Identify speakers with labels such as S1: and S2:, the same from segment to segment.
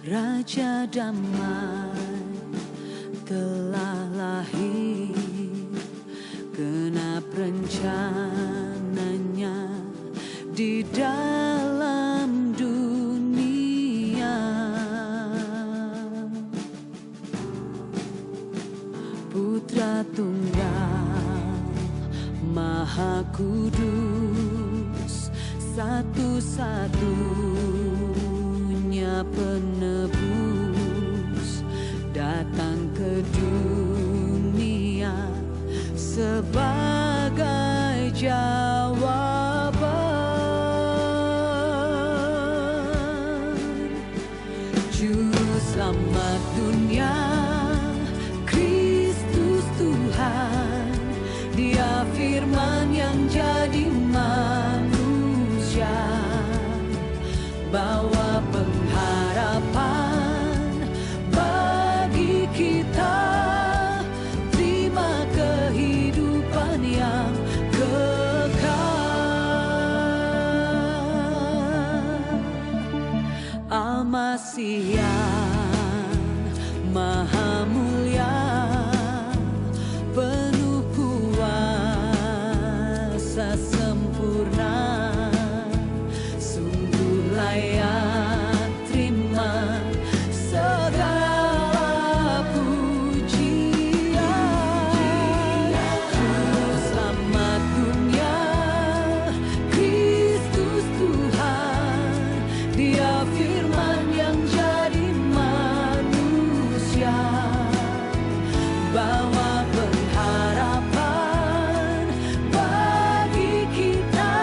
S1: Raja damai telah lahir, genap rencananya di dalam dunia. Putra Tunggal Maha Kudus, satu-satunya penebus, datang ke dunia sebagai jawaban. Juru selamat dunia, Kristus Tuhan, Dia firman yang jadi manusia, bawa pengharapan bagi kita, terima kehidupan yang kekal. Al-Masih yang Maha Mulia, penuh kuasa sempurna, sungguh layak terima segala pujian. Juru selamat dunia, Kristus Tuhan, Dia firman yang jadi manusia, bawa pengharapan bagi kita,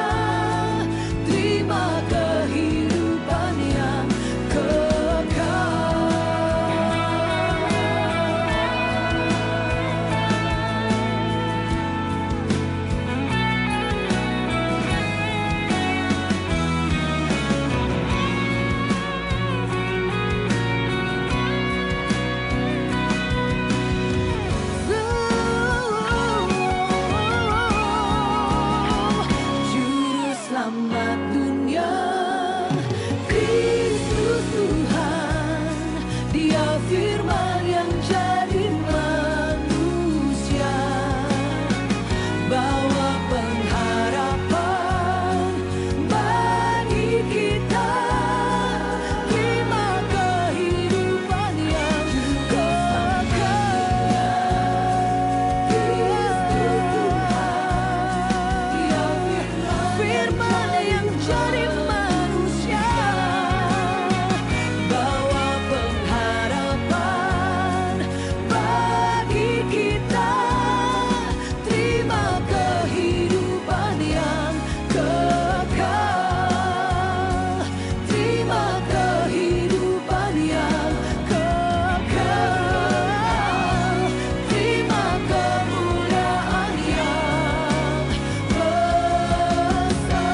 S1: terima kehidupan yang kekal. Juru selamat dunia, Kristus Tuhan, Dia firman yang jadi manusia, bawa pengharapan bagi kita, terima kehidupan yang kekal. Kristus Tuhan, Dia firman yang jadi manusia, bawa pengharapan bagi kita, terima kehidupan yang kekal, terima kehidupan yang kekal, terima kemuliaan yang besar.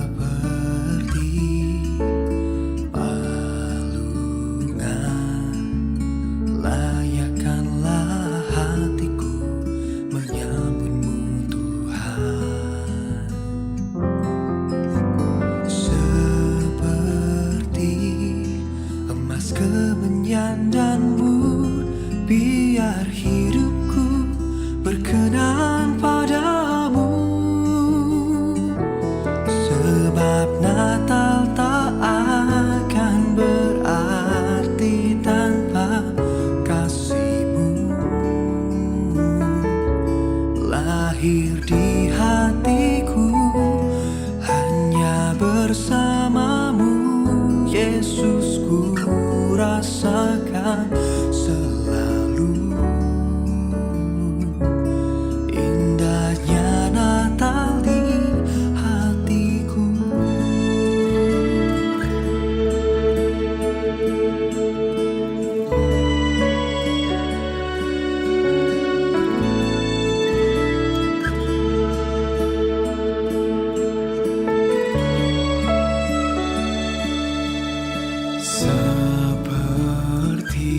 S1: Seperti palungan, layakkanlah hatiku menyambutmu Tuhan. Seperti emas kemenyan dan mur, biar hidupku berkenan padamu. Sebab Natal tak akan berarti tanpa kasih-Mu. Lahir di hatiku hanya bersamamu, Yesusku. ku rasakan selalu. Indahnya Natal di hatiku. Seperti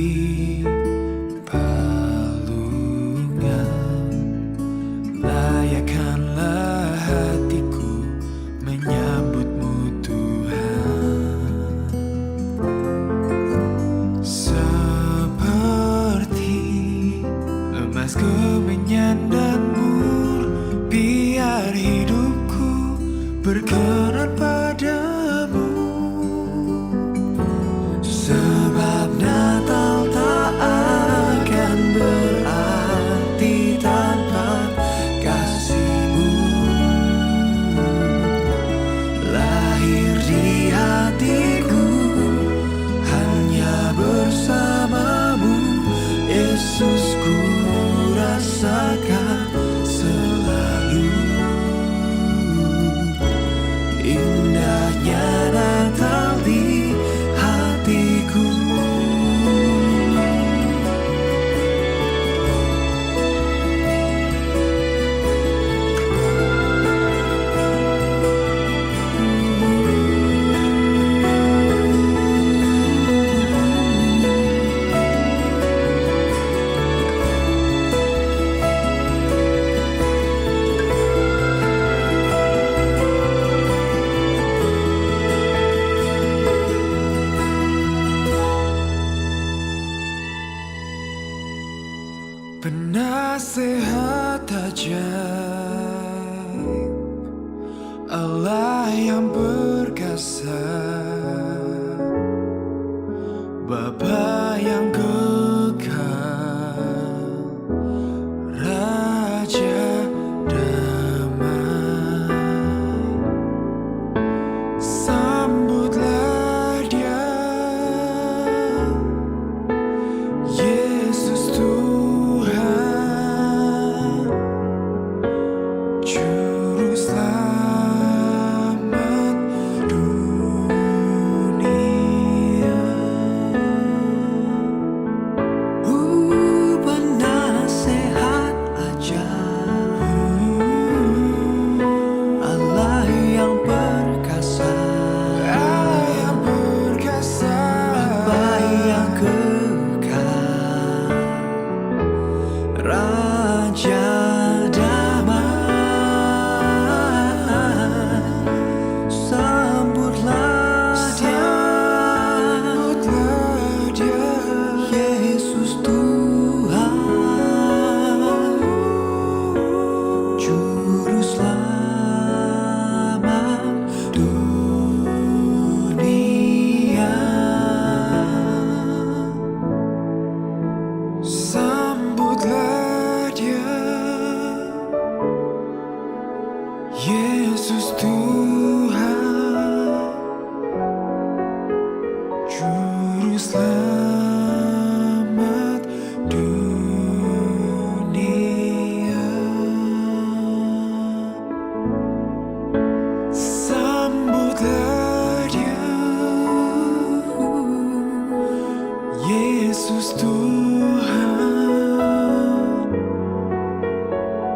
S1: palungan, layakkanlah hatiku menyambutmu Tuhan. Seperti emas kemenyan dan mur, biar hidupku berkenan padamu. Sebab Natal tak akan berarti tanpa kasih-Mu. Lahir di hatiku hanya bersama-Mu, Yesus, ku rasakan selalu. Indahnya Natal di hatiku. Penasehat ajaib, Allah yang perkasa, Bapa yang kekal, Raja damai. Sambutlah Dia, Yesus Tuhan, Juru Selamat dunia. Penasehat ajaib, Allah yang perkasa, Bapa yang kekal, Raja damai. Sambutlah Dia, Yesus Tuhan, Juru Selamat dunia. Sambutlah Dia, Yesus Tuhan, Juru Selamat dunia. Sambutlah Dia, Yesus Tuhan,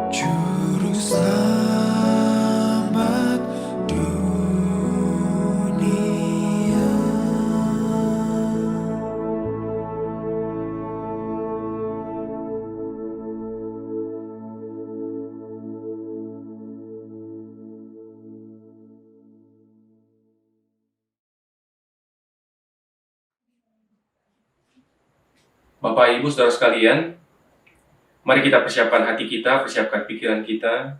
S1: Juru Selamat dunia.
S2: Bapak, Ibu, Saudara sekalian, mari kita persiapkan hati kita, persiapkan pikiran kita.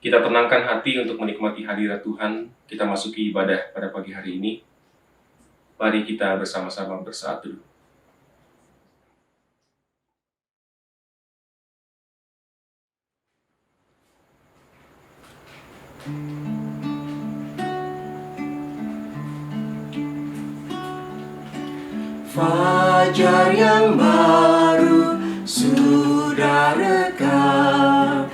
S2: Kita tenangkan hati untuk menikmati hadirat Tuhan. Kita masuki ibadah pada pagi hari ini. Mari kita bersama-sama bersaat dulu.
S1: fajar yang baru sudah rekat.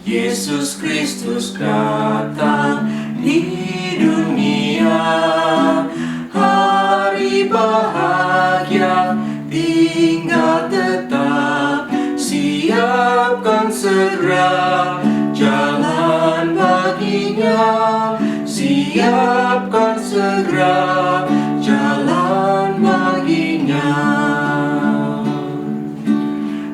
S1: Yesus Kristus datang di dunia. Hari bahagia tinggal tetap. Siapkan segera jalan baginya. Siapkan segera jalan baginya.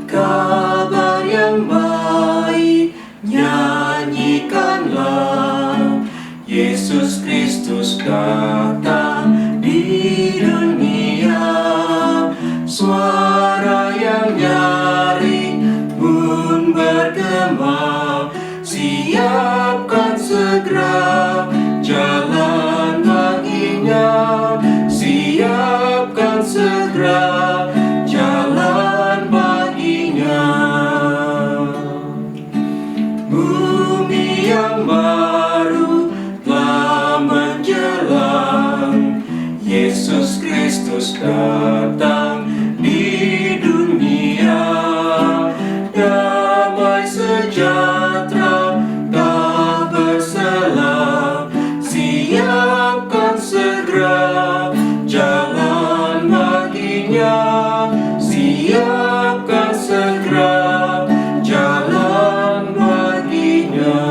S1: Kabar yang baik nyanyikanlah. Yesus Kristus datang di dunia. Suara yang nyaring pun bergema. Siapkan segera jalan baginya. Siapkan segera jalan baginya. Bumi yang baru telah menjelang. Yesus Kristus datang di dunia. Damai sejahtera tak berselang. Siapkan segera jalan baginya. Siapkan segera jalan baginya.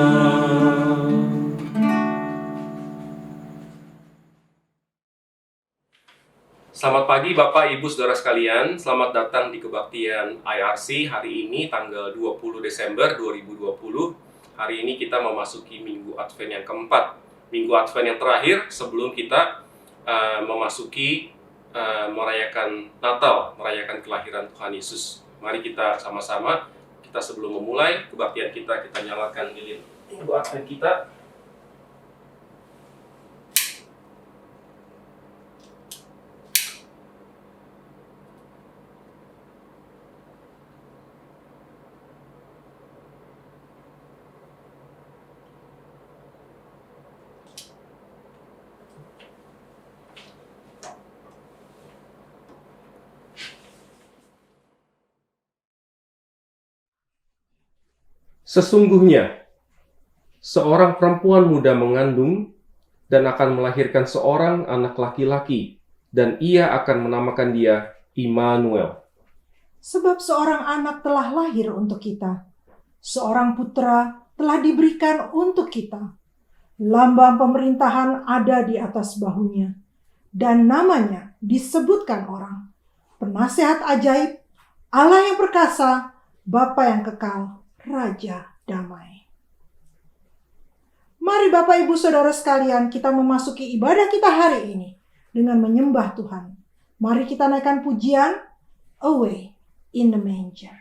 S2: Selamat pagi Bapak, Ibu, Saudara sekalian. Selamat datang di kebaktian IRC hari ini tanggal 20 Desember 2020. Hari ini kita memasuki Minggu Advent yang keempat. Minggu Advent yang terakhir sebelum kita memasuki merayakan Natal, merayakan kelahiran Tuhan Yesus. Mari kita sama-sama, kita sebelum memulai kebaktian kita nyalakan lilin Minggu Advent kita. Sesungguhnya, seorang perempuan muda mengandung dan akan melahirkan seorang anak laki-laki, dan ia akan menamakan dia Immanuel.
S3: Sebab seorang anak telah lahir untuk kita, seorang putra telah diberikan untuk kita. Lambang pemerintahan ada di atas bahunya, dan namanya disebutkan orang. Penasehat ajaib, Allah yang perkasa, Bapa yang kekal, Raja damai. Mari Bapak Ibu Saudara sekalian, kita memasuki ibadah kita hari ini dengan menyembah Tuhan. Mari kita naikkan pujian Away in the Manger.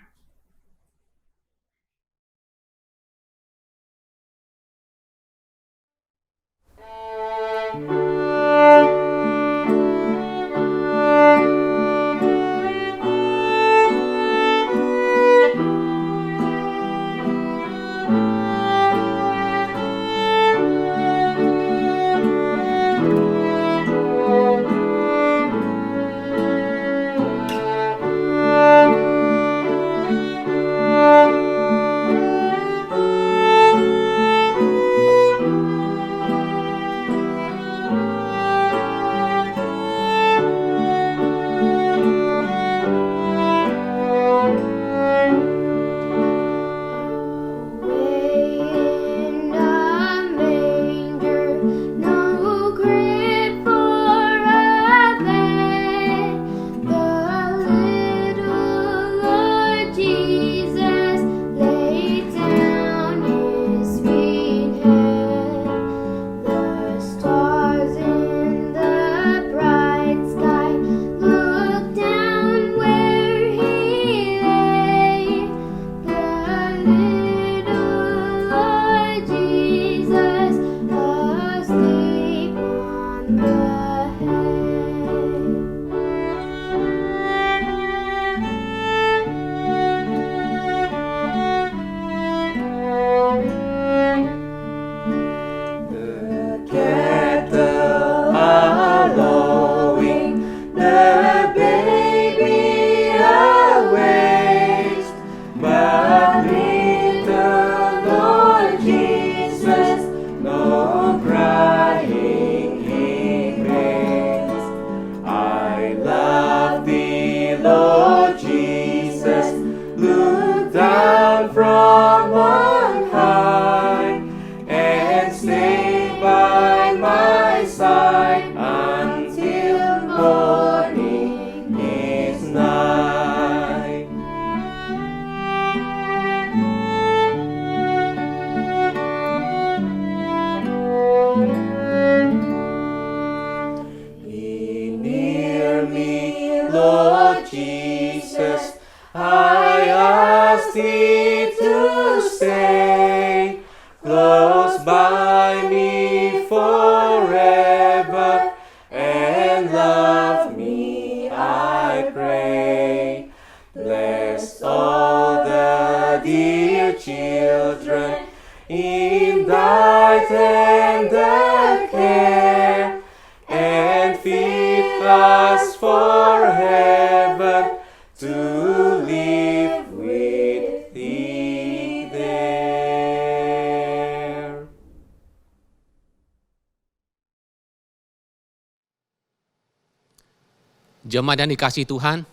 S1: hear me, Lord Jesus. I ask thee to stay close by me forever and love me, I pray. Bless all the dear children in thy tender care, and fit us for heaven to live with thee there.
S4: Jemaat dan dikasihi Tuhan,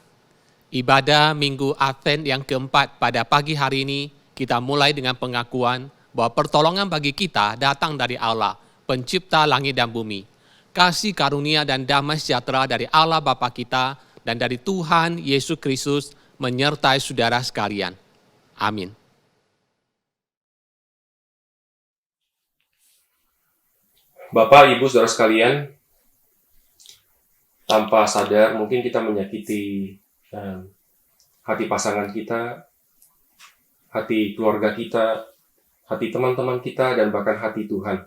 S4: ibadah Minggu Advent yang keempat pada pagi hari ini kita mulai dengan pengakuan bahwa pertolongan bagi kita datang dari Allah, pencipta langit dan bumi. Kasih karunia dan damai sejahtera dari Allah Bapa kita dan dari Tuhan Yesus Kristus menyertai saudara sekalian. Amin.
S2: Bapak, Ibu, saudara sekalian, tanpa sadar mungkin kita menyakiti hati pasangan kita, hati keluarga kita, hati teman-teman kita, dan bahkan hati Tuhan.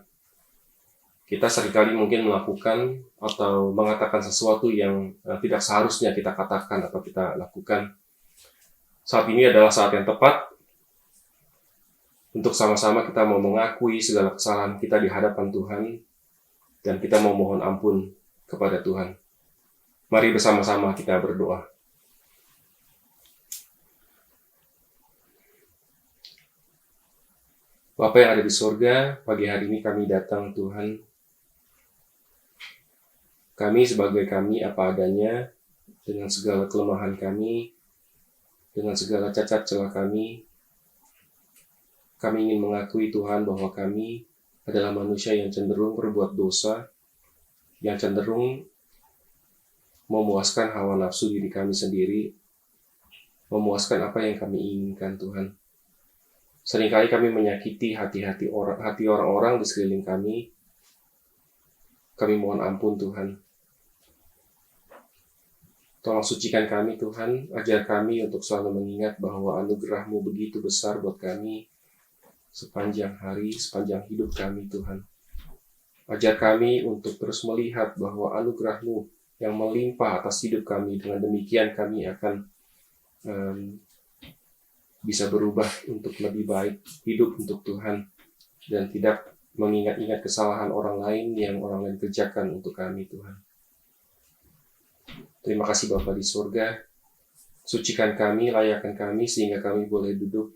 S2: Kita seringkali mungkin melakukan atau mengatakan sesuatu yang tidak seharusnya kita katakan atau kita lakukan. Saat ini adalah saat yang tepat untuk sama-sama kita mau mengakui segala kesalahan kita di hadapan Tuhan, dan kita mau mohon ampun kepada Tuhan. Mari bersama-sama kita berdoa. Bapa yang ada di surga, pagi hari ini kami datang Tuhan. Kami sebagai kami apa adanya, dengan segala kelemahan kami, dengan segala cacat celah kami ingin mengakui Tuhan bahwa kami adalah manusia yang cenderung berbuat dosa, yang cenderung memuaskan hawa nafsu diri kami sendiri, memuaskan apa yang kami inginkan Tuhan. Seringkali kami menyakiti hati orang-orang di sekeliling kami. Kami mohon ampun Tuhan. Tolong sucikan kami Tuhan, ajar kami untuk selalu mengingat bahwa anugerah-Mu begitu besar buat kami sepanjang hari, sepanjang hidup kami Tuhan. Ajar kami untuk terus melihat bahwa anugerah-Mu yang melimpah atas hidup kami, dengan demikian kami akan bisa berubah untuk lebih baik, hidup untuk Tuhan, dan tidak mengingat-ingat kesalahan orang lain yang orang lain kerjakan untuk kami Tuhan. Terima kasih Bapa di surga, sucikan kami, layakkan kami sehingga kami boleh duduk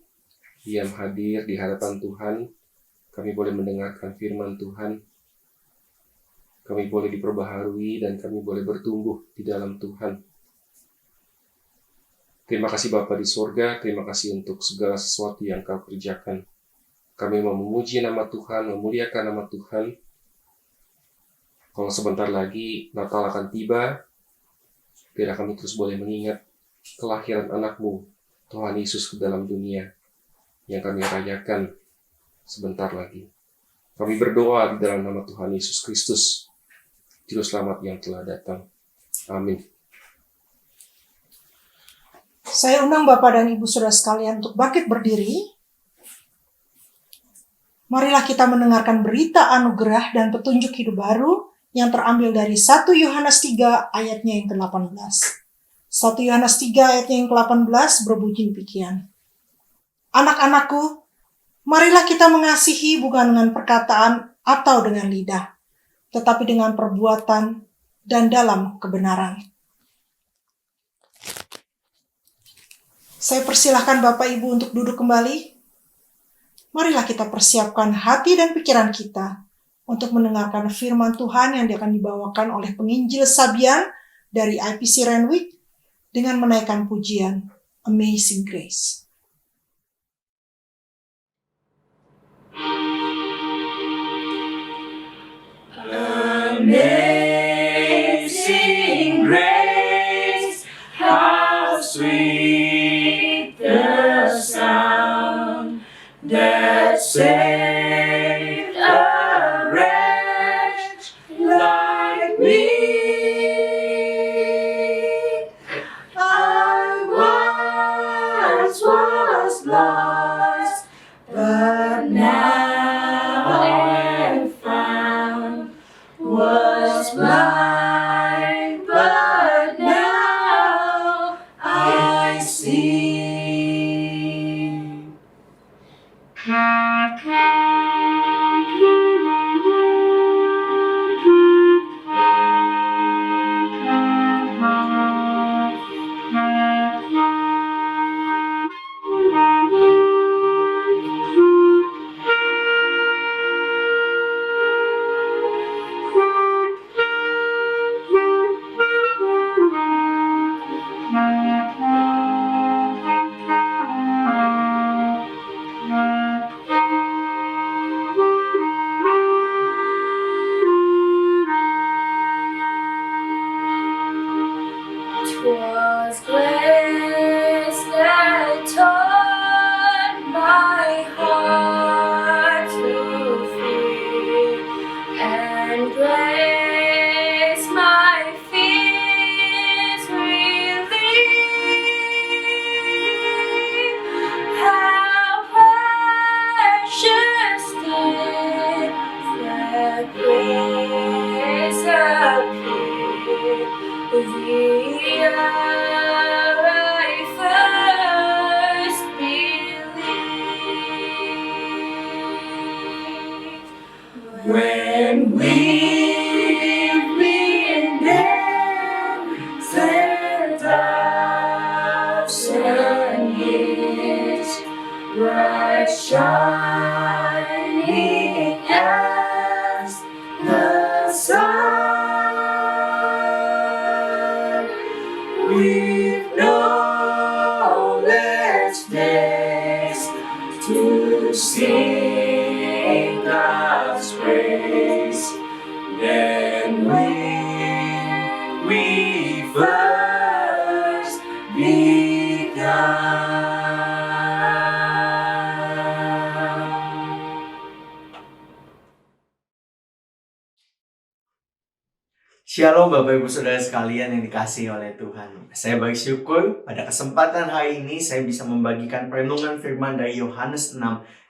S2: diam hadir di hadapan Tuhan, kami boleh mendengarkan firman Tuhan, kami boleh diperbaharui dan kami boleh bertumbuh di dalam Tuhan. Terima kasih Bapa di surga, terima kasih untuk segala sesuatu yang Kau kerjakan. Kami mau memuji nama Tuhan, memuliakan nama Tuhan. Kalau sebentar lagi Natal akan tiba, biar kami terus boleh mengingat kelahiran anak-Mu, Tuhan Yesus, ke dalam dunia yang kami rayakan sebentar lagi. Kami berdoa di dalam nama Tuhan Yesus Kristus, Juru Selamat yang telah datang. Amin.
S3: Saya undang Bapak dan Ibu Saudara sekalian untuk bangkit berdiri. Marilah kita mendengarkan berita anugerah dan petunjuk hidup baru yang terambil dari 1 Yohanes 3 ayatnya yang ke-18. 1 Yohanes 3 ayatnya yang ke-18 berbunyi demikian. Anak-anakku, marilah kita mengasihi bukan dengan perkataan atau dengan lidah, tetapi dengan perbuatan dan dalam kebenaran. Saya persilahkan Bapak Ibu untuk duduk kembali. Marilah kita persiapkan hati dan pikiran kita untuk mendengarkan firman Tuhan yang akan dibawakan oleh penginjil Sabian dari IPC Renwick dengan menaikkan pujian Amazing Grace.
S1: Amazing grace, how sweet the sound that saved a wretch like me. 'Twas grace that taught my heart to fear, and grace my fears relieved. How precious did that grace appear the hour I first believed. When we've been days and 1,000 years, bright shining as the sun, we've no less days to sing God's praise than when we first began.
S5: Shalom Bapak Ibu Saudara sekalian yang dikasihi oleh Tuhan. Saya bersyukur pada kesempatan hari ini saya bisa membagikan perenungan firman dari Yohanes 6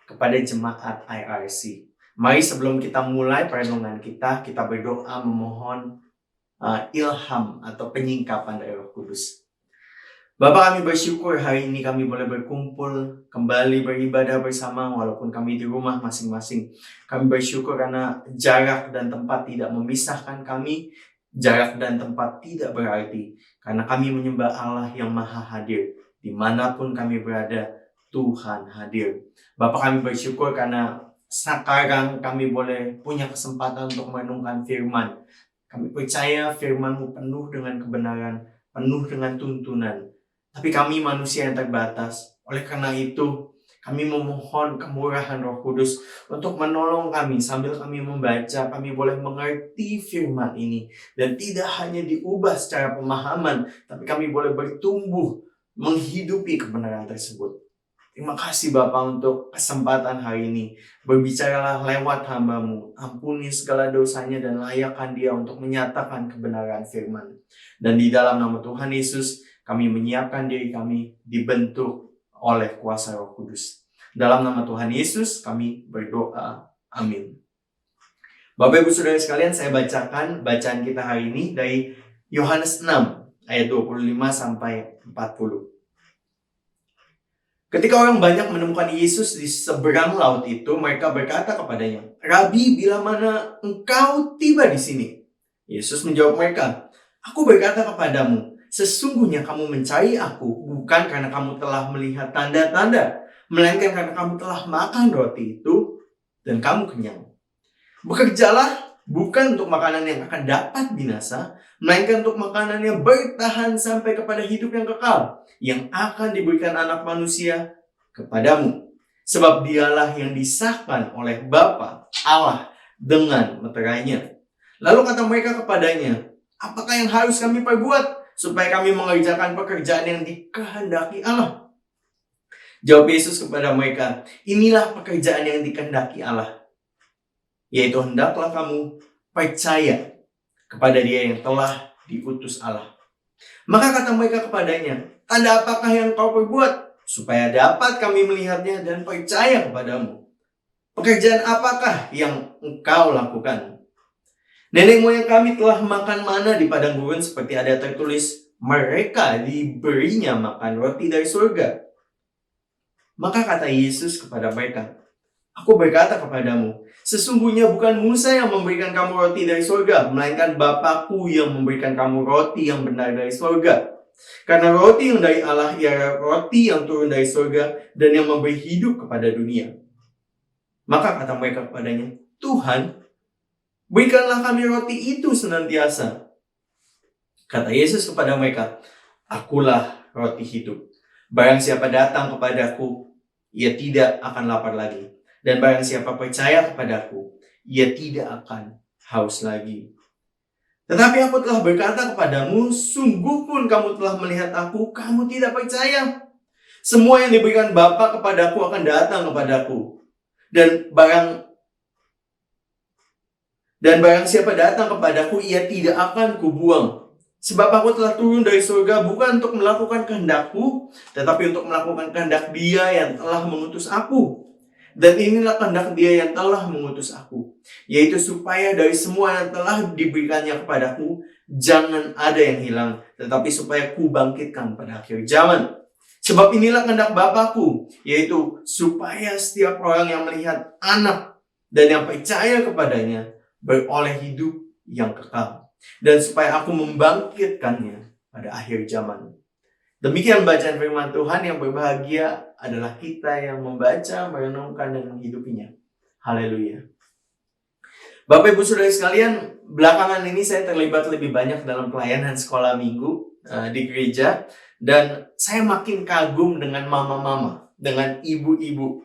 S5: kepada jemaat IRC. Mari sebelum kita mulai perenungan kita berdoa memohon ilham atau penyingkapan dari Roh Kudus. Bapak, kami bersyukur hari ini kami boleh berkumpul, kembali beribadah bersama walaupun kami di rumah masing-masing. Kami bersyukur karena jarak dan tempat tidak memisahkan kami, jarak dan tempat tidak berarti. Karena kami menyembah Allah yang maha hadir. Dimanapun kami berada, Tuhan hadir. Bapak, kami bersyukur karena sekarang kami boleh punya kesempatan untuk merenungkan firman. Kami percaya firman-Mu penuh dengan kebenaran, penuh dengan tuntunan. Tapi kami manusia yang terbatas. Oleh karena itu, kami memohon kemurahan Roh Kudus untuk menolong kami sambil kami membaca, kami boleh mengerti firman ini. Dan tidak hanya diubah secara pemahaman, tapi kami boleh bertumbuh menghidupi kebenaran tersebut. Terima kasih Bapa untuk kesempatan hari ini. Berbicaralah lewat hamba-Mu. Ampuni segala dosanya dan layakkan dia untuk menyatakan kebenaran firman. Dan di dalam nama Tuhan Yesus, kami menyiapkan diri kami dibentuk oleh kuasa Roh Kudus. Dalam nama Tuhan Yesus kami berdoa. Amin. Bapak Ibu Saudara sekalian, saya bacakan bacaan kita hari ini dari Yohanes 6 ayat 25 sampai 40. Ketika orang banyak menemukan Yesus di seberang laut itu, mereka berkata kepadanya, "Rabi, bila mana engkau tiba di sini?" Yesus menjawab mereka, "Aku berkata kepadamu, sesungguhnya kamu mencari aku bukan karena kamu telah melihat tanda-tanda, melainkan karena kamu telah makan roti itu dan kamu kenyang. Bekerjalah bukan untuk makanan yang akan dapat binasa, melainkan untuk makanan yang bertahan sampai kepada hidup yang kekal, yang akan diberikan Anak Manusia kepadamu. Sebab dialah yang disahkan oleh Bapa Allah dengan meterainya." Lalu kata mereka kepadanya, "Apakah yang harus kami perbuat supaya kami mengerjakan pekerjaan yang dikehendaki Allah?" Jawab Yesus kepada mereka, "Inilah pekerjaan yang dikehendaki Allah, yaitu hendaklah kamu percaya kepada Dia yang telah diutus Allah." Maka kata mereka kepadanya, "Tanda apakah yang kau perbuat supaya dapat kami melihatnya dan percaya kepadamu? Pekerjaan apakah yang engkau lakukan? Nenek moyang kami telah makan mana di padang gurun seperti ada tertulis, mereka diberinya makan roti dari surga." Maka kata Yesus kepada mereka, "Aku berkata kepadamu, sesungguhnya bukan Musa yang memberikan kamu roti dari surga, melainkan Bapa-Ku yang memberikan kamu roti yang benar dari surga. Karena roti yang dari Allah ialah roti yang turun dari surga dan yang memberi hidup kepada dunia." Maka kata mereka kepadanya, "Tuhan, berikanlah kami roti itu senantiasa." Kata Yesus kepada mereka, "Akulah roti hidup. Barang siapa datang kepadaku, ia tidak akan lapar lagi. Dan barang siapa percaya kepadaku, ia tidak akan haus lagi." Tetapi aku telah berkata kepadamu, sungguh pun kamu telah melihat aku, kamu tidak percaya. Semua yang diberikan Bapa kepadaku akan datang kepadaku. Dan barang siapa datang kepadaku, ia tidak akan kubuang. Sebab aku telah turun dari surga bukan untuk melakukan kehendakku, tetapi untuk melakukan kehendak Dia yang telah mengutus aku. Dan inilah kehendak Dia yang telah mengutus aku, yaitu supaya dari semua yang telah diberikannya kepadaku, jangan ada yang hilang, tetapi supaya ku bangkitkan pada akhir zaman. Sebab inilah kehendak Bapa-Ku, yaitu supaya setiap orang yang melihat Anak dan yang percaya kepadanya beroleh hidup yang kekal, dan supaya aku membangkitkannya pada akhir zaman. Demikian bacaan firman Tuhan. Yang berbahagia adalah kita yang membaca, merenungkan, dan menghidupinya. Haleluya. Bapak Ibu Saudara sekalian, belakangan ini saya terlibat lebih banyak dalam pelayanan sekolah minggu di gereja, dan saya makin kagum dengan mama-mama, dengan ibu-ibu.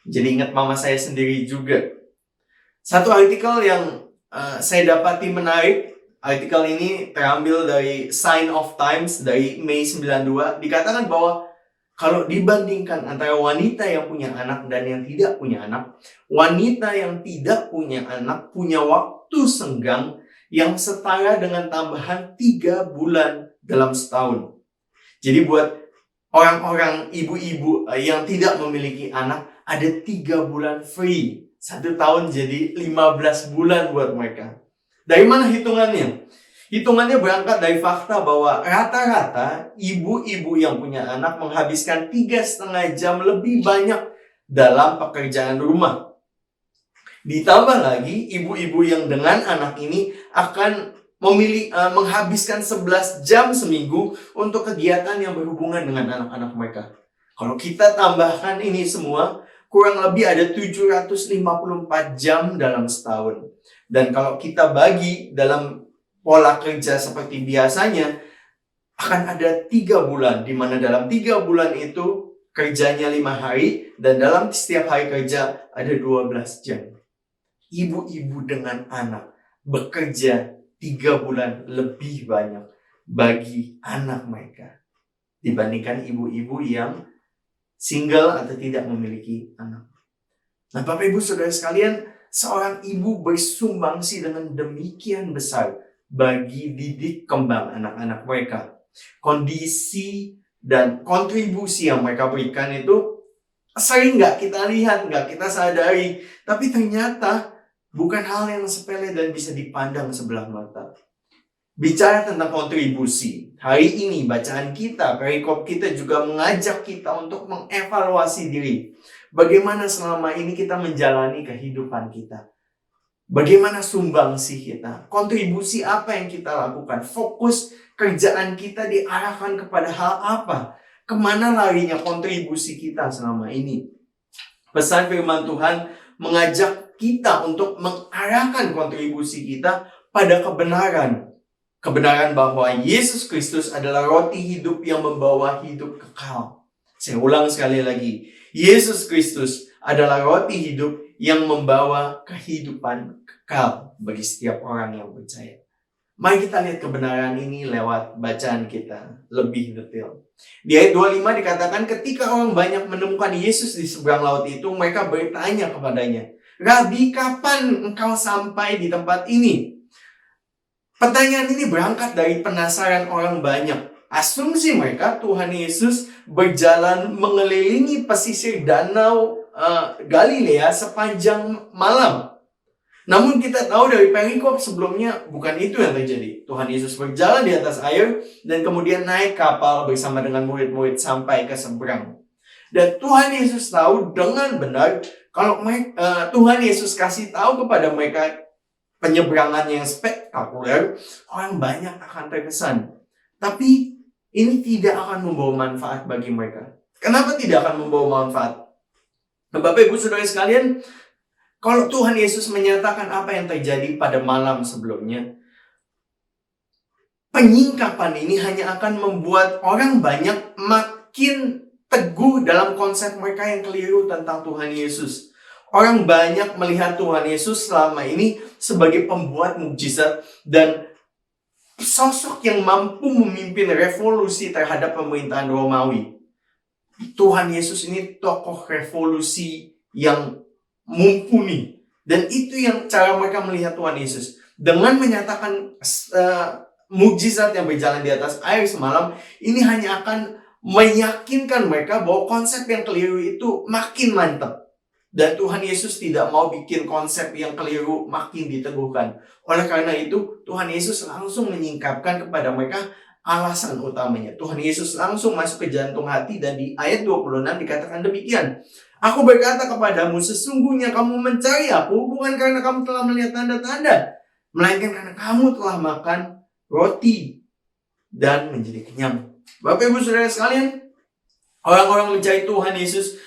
S5: Jadi ingat mama saya sendiri juga. Satu artikel yang saya dapati menarik. Artikel ini terambil dari Sign of Times dari Mei 92. Dikatakan bahwa kalau dibandingkan antara wanita yang punya anak dan yang tidak punya anak, wanita yang tidak punya anak punya waktu senggang yang setara dengan tambahan 3 bulan dalam setahun. Jadi buat orang-orang ibu-ibu yang tidak memiliki anak, ada 3 bulan free. 1 tahun jadi 15 bulan buat mereka. Dari mana hitungannya? Hitungannya berangkat dari fakta bahwa rata-rata ibu-ibu yang punya anak menghabiskan 3,5 jam lebih banyak dalam pekerjaan rumah. Ditambah lagi, ibu-ibu yang dengan anak ini akan menghabiskan 11 jam seminggu untuk kegiatan yang berhubungan dengan anak-anak mereka. Kalau kita tambahkan ini semua, kurang lebih ada 754 jam dalam setahun. Dan kalau kita bagi dalam pola kerja seperti biasanya, akan ada 3 bulan, di mana dalam 3 bulan itu kerjanya 5 hari, dan dalam setiap hari kerja ada 12 jam. Ibu-ibu dengan anak bekerja 3 bulan lebih banyak bagi anak mereka dibandingkan ibu-ibu yang single atau tidak memiliki anak. Nah, Bapak Ibu Saudara sekalian, seorang ibu bersumbangsi dengan demikian besar bagi didik kembang anak-anak mereka. Kondisi dan kontribusi yang mereka berikan itu sering nggak kita lihat, nggak kita sadari. Tapi ternyata bukan hal yang sepele dan bisa dipandang sebelah mata. Bicara tentang kontribusi, hari ini bacaan kita, perikop kita juga mengajak kita untuk mengevaluasi diri. Bagaimana selama ini kita menjalani kehidupan kita? Bagaimana sumbangsi kita? Kontribusi apa yang kita lakukan? Fokus kerjaan kita diarahkan kepada hal apa? Kemana larinya kontribusi kita selama ini? Pesan firman Tuhan mengajak kita untuk mengarahkan kontribusi kita pada kebenaran. Kebenaran bahwa Yesus Kristus adalah roti hidup yang membawa hidup kekal. Saya ulang sekali lagi. Yesus Kristus adalah roti hidup yang membawa kehidupan kekal bagi setiap orang yang percaya. Mari kita lihat kebenaran ini lewat bacaan kita lebih detail. Di ayat 25 dikatakan, ketika orang banyak menemukan Yesus di seberang laut itu, mereka bertanya kepadanya, "Rabi, kapan engkau sampai di tempat ini?" Pertanyaan ini berangkat dari penasaran orang banyak. Asumsi mereka Tuhan Yesus berjalan mengelilingi pesisir danau Galilea sepanjang malam. Namun kita tahu dari perikop sebelumnya bukan itu yang terjadi. Tuhan Yesus berjalan di atas air dan kemudian naik kapal bersama dengan murid-murid sampai ke seberang. Dan Tuhan Yesus tahu dengan benar kalau Tuhan Yesus kasih tahu kepada mereka penyeberangan yang spektakuler, orang banyak akan terkesan. Tapi ini tidak akan membawa manfaat bagi mereka. Kenapa tidak akan membawa manfaat? Bapak Ibu Saudara sekalian, kalau Tuhan Yesus menyatakan apa yang terjadi pada malam sebelumnya, penyingkapan ini hanya akan membuat orang banyak makin teguh dalam konsep mereka yang keliru tentang Tuhan Yesus. Orang banyak melihat Tuhan Yesus selama ini sebagai pembuat mukjizat dan sosok yang mampu memimpin revolusi terhadap pemerintahan Romawi. Tuhan Yesus ini tokoh revolusi yang mumpuni. Dan itu yang cara mereka melihat Tuhan Yesus. Dengan menyatakan mukjizat yang berjalan di atas air semalam, ini hanya akan meyakinkan mereka bahwa konsep yang keliru itu makin mantap. Dan Tuhan Yesus tidak mau bikin konsep yang keliru makin diteguhkan. Oleh karena itu, Tuhan Yesus langsung menyingkapkan kepada mereka alasan utamanya. Tuhan Yesus langsung masuk ke jantung hati dan di ayat 26 dikatakan demikian. Aku berkata kepadamu, sesungguhnya kamu mencari aku bukan karena kamu telah melihat tanda-tanda, melainkan karena kamu telah makan roti dan menjadi kenyang. Bapak Ibu Saudara sekalian, orang-orang mencari Tuhan Yesus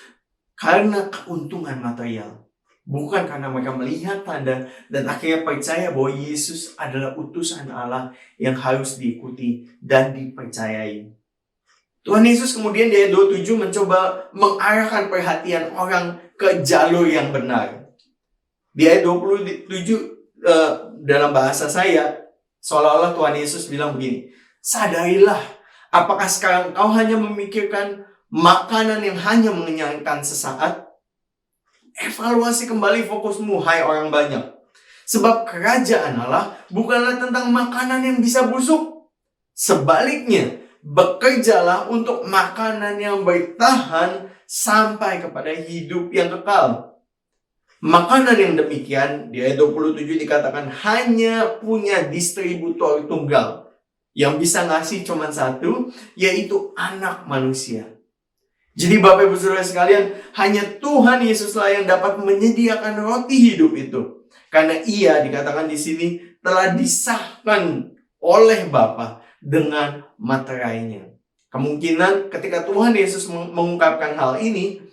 S5: karena keuntungan material, bukan karena mereka melihat tanda dan akhirnya percaya bahwa Yesus adalah utusan Allah yang harus diikuti dan dipercayai. Tuhan Yesus kemudian di ayat 27 mencoba mengarahkan perhatian orang ke jalur yang benar. Di ayat 27 dalam bahasa saya, seolah-olah Tuhan Yesus bilang begini, sadarilah, apakah sekarang kau hanya memikirkan makanan yang hanya mengenyangkan sesaat? Evaluasi kembali fokusmu, hai orang banyak. Sebab kerajaan Allah bukanlah tentang makanan yang bisa busuk. Sebaliknya, bekerjalah untuk makanan yang bertahan sampai kepada hidup yang kekal. Makanan yang demikian, di ayat 27 dikatakan hanya punya distributor tunggal. Yang bisa ngasih cuma satu, yaitu Anak Manusia. Jadi Bapak Ibu Saudara sekalian, hanya Tuhan Yesuslah yang dapat menyediakan roti hidup itu. Karena Ia dikatakan di sini telah disahkan oleh Bapa dengan materainya. Kemungkinan ketika Tuhan Yesus mengungkapkan hal ini,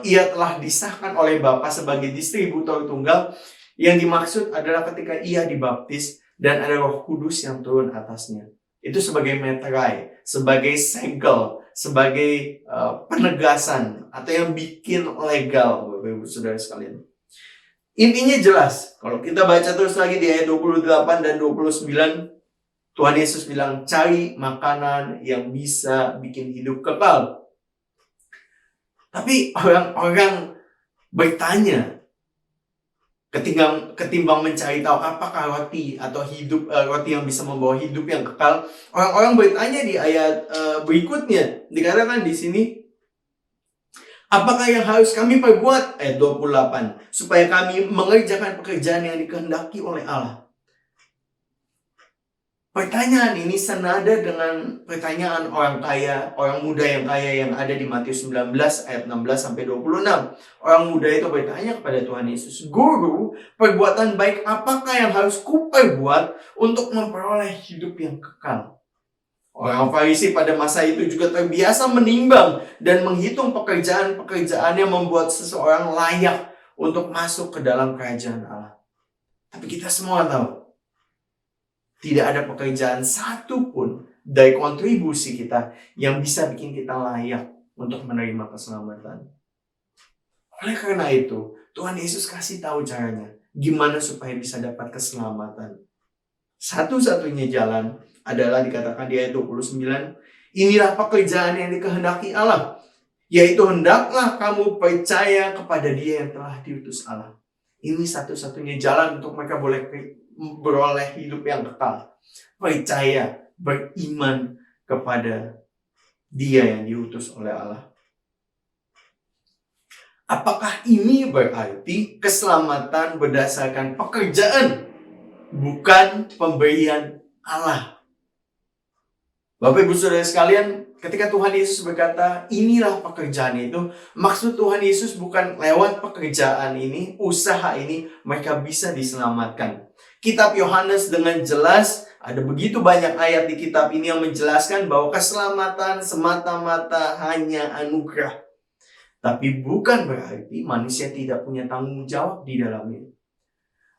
S5: Ia telah disahkan oleh Bapa sebagai distributor tunggal. Yang dimaksud adalah ketika Ia dibaptis dan ada Roh Kudus yang turun atasnya. Itu sebagai materai, sebagai segel, sebagai penegasan atau yang bikin legal, Bapak Ibu Saudara sekalian. Intinya jelas, kalau kita baca terus lagi di ayat 28 dan 29, Tuhan Yesus bilang, cari makanan yang bisa bikin hidup kekal. Tapi orang-orang bertanya, ketimbang mencari tahu apakah roti atau roti yang bisa membawa hidup yang kekal, orang-orang bertanya di ayat berikutnya, dikatakan di sini, apakah yang harus kami perbuat? Ayat 28, supaya kami mengerjakan pekerjaan yang dikehendaki oleh Allah. Pertanyaan ini senada dengan pertanyaan orang kaya, orang muda yang kaya yang ada di Matius 19 ayat 16 sampai 26. Orang muda itu bertanya kepada Tuhan Yesus, Guru, perbuatan baik apakah yang harus kuperbuat untuk memperoleh hidup yang kekal? Orang Farisi pada masa itu juga terbiasa menimbang dan menghitung pekerjaan-pekerjaan yang membuat seseorang layak untuk masuk ke dalam kerajaan Allah. Tapi kita semua tahu, tidak ada pekerjaan satupun dari kontribusi kita yang bisa bikin kita layak untuk menerima keselamatan. Oleh karena itu, Tuhan Yesus kasih tahu caranya, gimana supaya bisa dapat keselamatan. Satu-satunya jalan adalah dikatakan di ayat 29, inilah pekerjaan yang dikehendaki Allah, yaitu hendaklah kamu percaya kepada Dia yang telah diutus Allah. Ini satu-satunya jalan untuk mereka boleh beroleh hidup yang kekal. Percaya, beriman kepada Dia yang diutus oleh Allah. Apakah ini berarti keselamatan berdasarkan pekerjaan, bukan pemberian Allah? Bapak Ibu Saudara sekalian, ketika Tuhan Yesus berkata, inilah pekerjaan itu, maksud Tuhan Yesus bukan lewat pekerjaan ini, usaha ini, mereka bisa diselamatkan. Kitab Yohanes dengan jelas, ada begitu banyak ayat di kitab ini yang menjelaskan bahwa keselamatan semata-mata hanya anugerah. Tapi bukan berarti manusia tidak punya tanggung jawab di dalamnya.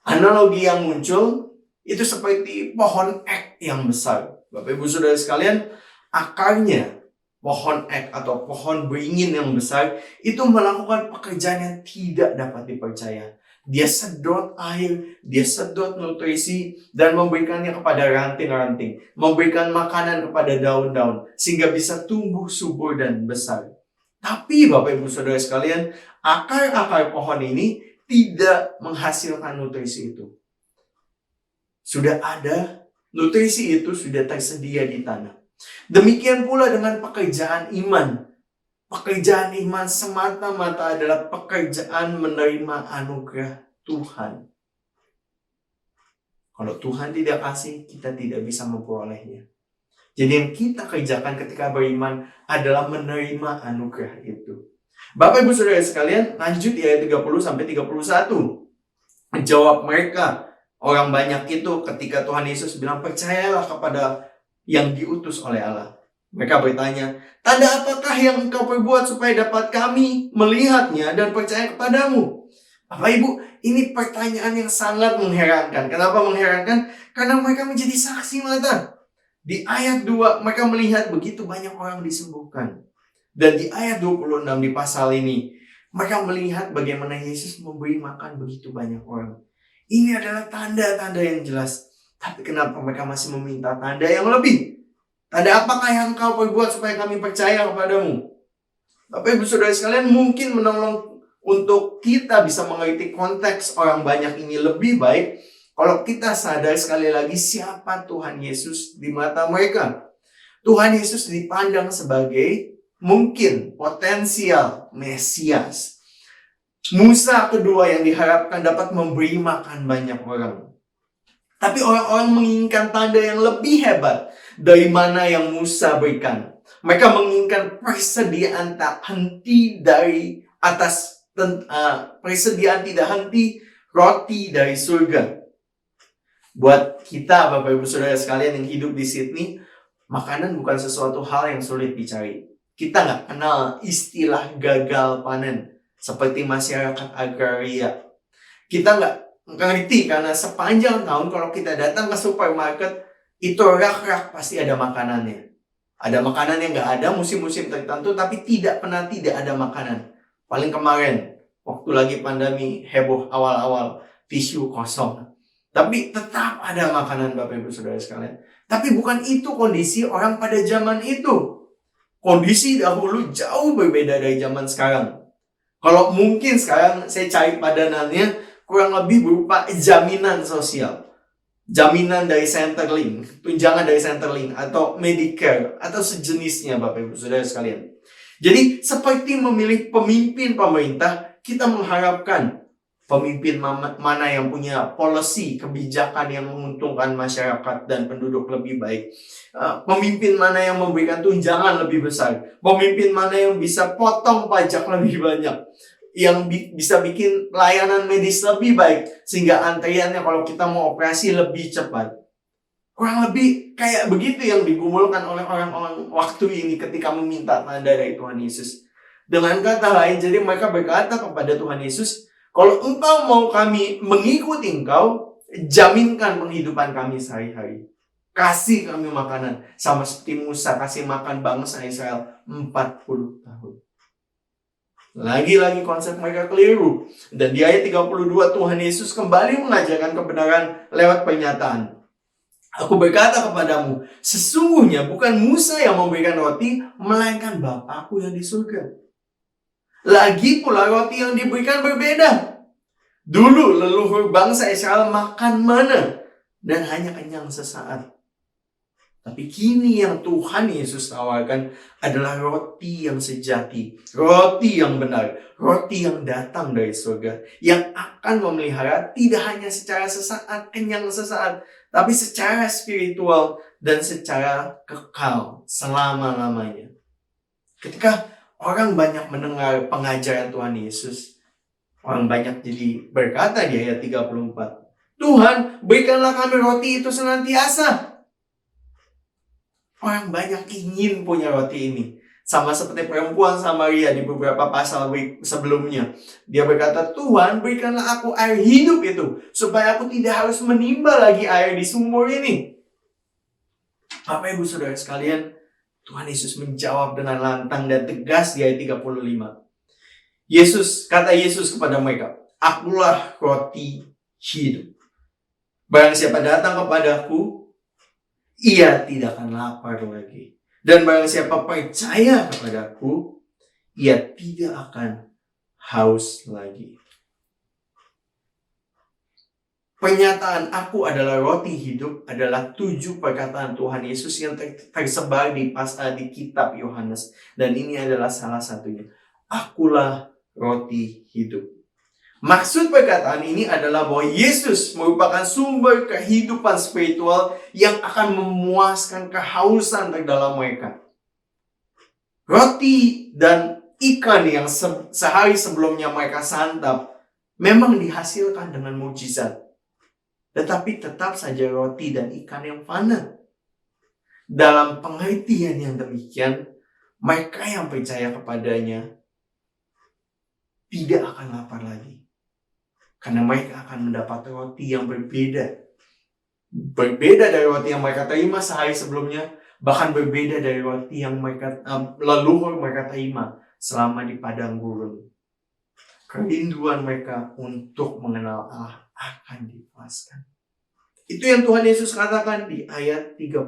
S5: Analogi yang muncul, itu seperti pohon ek yang besar. Bapak Ibu Saudara sekalian, akarnya pohon ek atau pohon beringin yang besar itu melakukan pekerjaan yang tidak dapat dipercaya. Dia sedot air, dia sedot nutrisi, dan memberikannya kepada ranting-ranting. Memberikan makanan kepada daun-daun, sehingga bisa tumbuh subur dan besar. Tapi Bapak Ibu Saudara sekalian, akar-akar pohon ini tidak menghasilkan nutrisi itu. Sudah ada, nutrisi itu sudah tersedia di tanah. Demikian pula dengan pekerjaan iman. Pekerjaan iman semata-mata adalah pekerjaan menerima anugerah Tuhan. Kalau Tuhan tidak kasih, kita tidak bisa memperolehnya. Jadi yang kita kerjakan ketika beriman adalah menerima anugerah itu. Bapak Ibu Saudara sekalian, lanjut di ayat 30-31. Jawab mereka, orang banyak itu ketika Tuhan Yesus bilang, percayalah kepada yang diutus oleh Allah. Mereka bertanya, tanda apakah yang engkau perbuat supaya dapat kami melihatnya dan percaya kepadamu? Bapak Ibu, ini pertanyaan yang sangat mengherankan. Kenapa mengherankan? Karena mereka menjadi saksi mata. Di ayat 2, mereka melihat begitu banyak orang disembuhkan. Dan di ayat 26 di pasal ini, mereka melihat bagaimana Yesus memberi makan begitu banyak orang. Ini adalah tanda-tanda yang jelas. Tapi kenapa mereka masih meminta tanda yang lebih? Tanda apakah yang engkau perbuat supaya kami percaya kepadamu? Bapak Ibu Saudara sekalian, mungkin menolong untuk kita bisa mengerti konteks orang banyak ini lebih baik kalau kita sadar sekali lagi siapa Tuhan Yesus di mata mereka. Tuhan Yesus dipandang sebagai mungkin potensial Mesias. Musa kedua yang diharapkan dapat memberi makan banyak orang. Tapi orang-orang menginginkan tanda yang lebih hebat dari mana yang Musa berikan. Mereka menginginkan persediaan tak henti dari atas, persediaan tidak henti roti dari surga. Buat kita Bapak Ibu Saudara sekalian yang hidup di Sydney, makanan bukan sesuatu hal yang sulit dicari. Kita nggak kenal istilah gagal panen seperti masyarakat agraria. Kita nggak ngerti karena sepanjang tahun kalau kita datang ke supermarket itu rak-rak pasti ada makanannya. Ada makanan yang nggak ada musim-musim tertentu tapi tidak pernah tidak ada makanan. Paling kemarin waktu lagi pandemi heboh awal-awal tisu kosong. Tapi tetap ada makanan Bapak Ibu Saudara sekalian. Tapi bukan itu kondisi orang pada zaman itu. Kondisi dahulu jauh berbeda dari zaman sekarang. Kalau mungkin sekarang saya cari padanannya kurang lebih berupa jaminan sosial. Jaminan dari Centerlink, tunjangan dari Centerlink atau Medicare atau sejenisnya Bapak Ibu Saudara sekalian. Jadi seperti memilih pemimpin pemerintah, kita mengharapkan pemimpin mana yang punya policy, kebijakan yang menguntungkan masyarakat dan penduduk lebih baik. Pemimpin mana yang memberikan tunjangan lebih besar. Pemimpin mana yang bisa potong pajak lebih banyak. Yang bisa bikin pelayanan medis lebih baik. Sehingga antriannya kalau kita mau operasi lebih cepat. Kurang lebih kayak begitu yang digumulkan oleh orang-orang waktu ini ketika meminta tanda dari Tuhan Yesus. Dengan kata lain, jadi mereka berkata kepada Tuhan Yesus, kalau engkau mau kami mengikuti engkau, jaminkan penghidupan kami sehari-hari. Kasih kami makanan. Sama seperti Musa kasih makan bangsa Israel 40 tahun. Lagi-lagi konsep mereka keliru. Dan di ayat 32 Tuhan Yesus kembali mengajarkan kebenaran lewat pernyataan. Aku berkata kepadamu, sesungguhnya bukan Musa yang memberikan roti, melainkan Bapakku yang di surga. Lagi pula roti yang diberikan berbeda. Dulu leluhur bangsa Israel makan mana dan hanya kenyang sesaat. Tapi kini yang Tuhan Yesus tawarkan adalah roti yang sejati, roti yang benar, roti yang datang dari surga, yang akan memelihara tidak hanya secara sesaat, kenyang sesaat, tapi secara spiritual dan secara kekal selama-lamanya. Ketika orang banyak mendengar pengajaran Tuhan Yesus, orang banyak jadi berkata di ayat 34, Tuhan, berikanlah kami roti itu senantiasa. Orang banyak ingin punya roti ini. Sama seperti perempuan Samaria di beberapa pasal sebelumnya. Dia berkata, Tuhan, berikanlah aku air hidup itu, supaya aku tidak harus menimba lagi air di sumur ini. Bapak Ibu Saudara sekalian, Tuhan Yesus menjawab dengan lantang dan tegas di ayat 35. Kata Yesus kepada mereka, "Akulah roti hidup. Barang siapa datang kepadaku, ia tidak akan lapar lagi. Dan barang siapa percaya kepadaku, ia tidak akan haus lagi." Pernyataan "aku adalah roti hidup" adalah 7 perkataan Tuhan Yesus yang tersebar di kitab Yohanes. Dan ini adalah salah satunya. Akulah roti hidup. Maksud perkataan ini adalah bahwa Yesus merupakan sumber kehidupan spiritual yang akan memuaskan kehausan terdalam mereka. Roti dan ikan yang sehari sebelumnya mereka santap memang dihasilkan dengan mukjizat. Tetapi tetap saja roti dan ikan yang fana. Dalam pengertian yang demikian, mereka yang percaya kepadanya tidak akan lapar lagi. Karena mereka akan mendapat roti yang berbeda. Berbeda dari roti yang mereka terima sehari sebelumnya, bahkan berbeda dari roti yang leluhur mereka terima selama di padang gurun. Kerinduan mereka untuk mengenal Allah akan dipuaskan. Itu yang Tuhan Yesus katakan di ayat 35.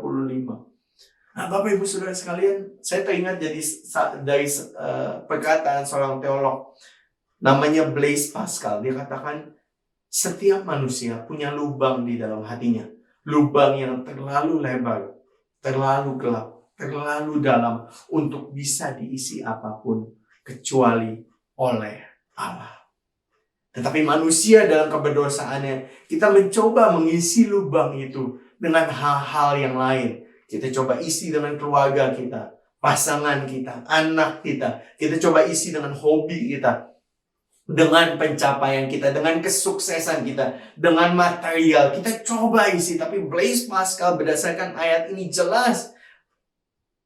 S5: Nah, Bapak Ibu Saudara sekalian, saya teringat dari perkataan seorang teolog namanya Blaise Pascal. Dia katakan setiap manusia punya lubang di dalam hatinya. Lubang yang terlalu lebar, terlalu gelap, terlalu dalam untuk bisa diisi apapun kecuali oleh Allah. Tetapi manusia dalam keberdosaannya, kita mencoba mengisi lubang itu dengan hal-hal yang lain. Kita coba isi dengan keluarga kita, pasangan kita, anak kita. Kita coba isi dengan hobi kita, dengan pencapaian kita, dengan kesuksesan kita, dengan material. Kita coba isi, tapi Blaise Pascal berdasarkan ayat ini jelas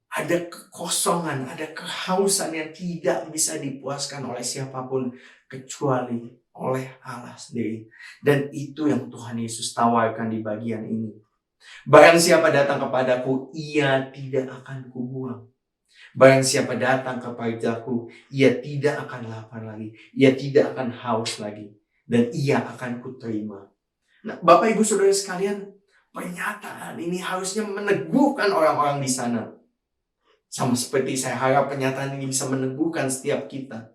S5: ada kekosongan, ada kehausan yang tidak bisa dipuaskan oleh siapapun kecuali oleh Allah sendiri. Dan itu yang Tuhan Yesus tawarkan di bagian ini. Barang siapa datang kepadaku, ia tidak akan kubuang. Barang siapa datang kepadaku, ia tidak akan lapar lagi. Ia tidak akan haus lagi. Dan ia akan kuterima. Nah, Bapak Ibu Saudara sekalian, pernyataan ini harusnya meneguhkan orang-orang di sana. Sama seperti saya harap pernyataan ini bisa meneguhkan setiap kita.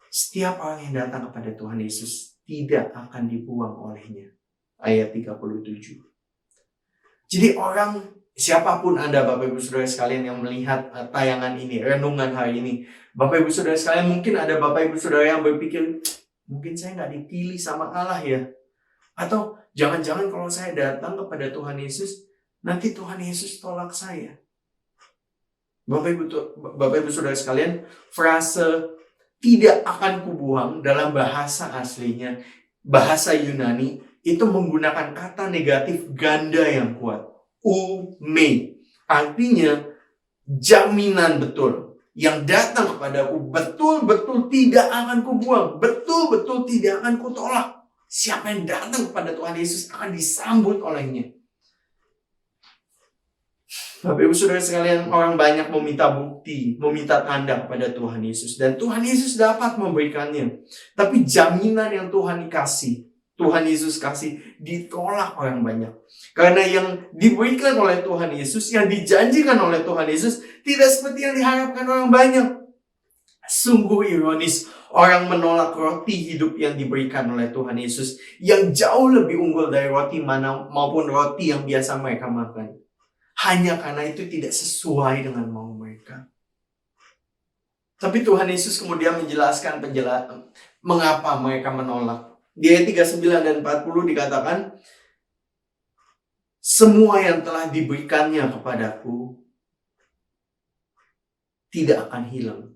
S5: Setiap orang yang datang kepada Tuhan Yesus tidak akan dibuang olehnya. Ayat 37. Jadi siapapun Anda, Bapak Ibu Saudara sekalian yang melihat tayangan ini, renungan hari ini. Bapak Ibu Saudara sekalian, mungkin ada Bapak Ibu Saudara yang berpikir, mungkin saya nggak dipilih sama Allah ya. Atau jangan-jangan kalau saya datang kepada Tuhan Yesus, nanti Tuhan Yesus tolak saya. Bapak Ibu Saudara sekalian, frase tidak akan kubuang dalam bahasa aslinya, bahasa Yunani, itu menggunakan kata negatif ganda yang kuat. Ume. Artinya jaminan betul. Yang datang kepadaku betul-betul tidak akan kubuang. Betul-betul tidak akan kutolak. Siapa yang datang kepada Tuhan Yesus akan disambut olehnya. Bapak Ibu Saudara sekalian, orang banyak meminta bukti, meminta tanda kepada Tuhan Yesus. Dan Tuhan Yesus dapat memberikannya. Tapi jaminan yang Tuhan Yesus kasih, ditolak orang banyak. Karena yang diberikan oleh Tuhan Yesus, yang dijanjikan oleh Tuhan Yesus, tidak seperti yang diharapkan orang banyak. Sungguh ironis, orang menolak roti hidup yang diberikan oleh Tuhan Yesus, yang jauh lebih unggul dari roti mana maupun roti yang biasa mereka makan. Hanya karena itu tidak sesuai dengan mau mereka. Tapi Tuhan Yesus kemudian menjelaskan mengapa mereka menolak. Di ayat 39 dan 40 dikatakan, semua yang telah diberikannya kepadaku tidak akan hilang.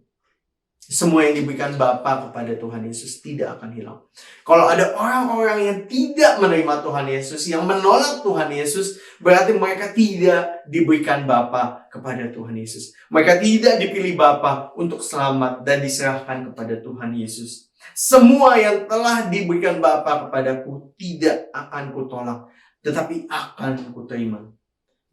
S5: Semua yang diberikan Bapa kepada Tuhan Yesus tidak akan hilang. Kalau ada orang-orang yang tidak menerima Tuhan Yesus, yang menolak Tuhan Yesus, berarti mereka tidak diberikan Bapa kepada Tuhan Yesus. Mereka tidak dipilih Bapa untuk selamat dan diserahkan kepada Tuhan Yesus. Semua yang telah diberikan Bapa kepadaku tidak akan kutolak, tetapi akan kuterima.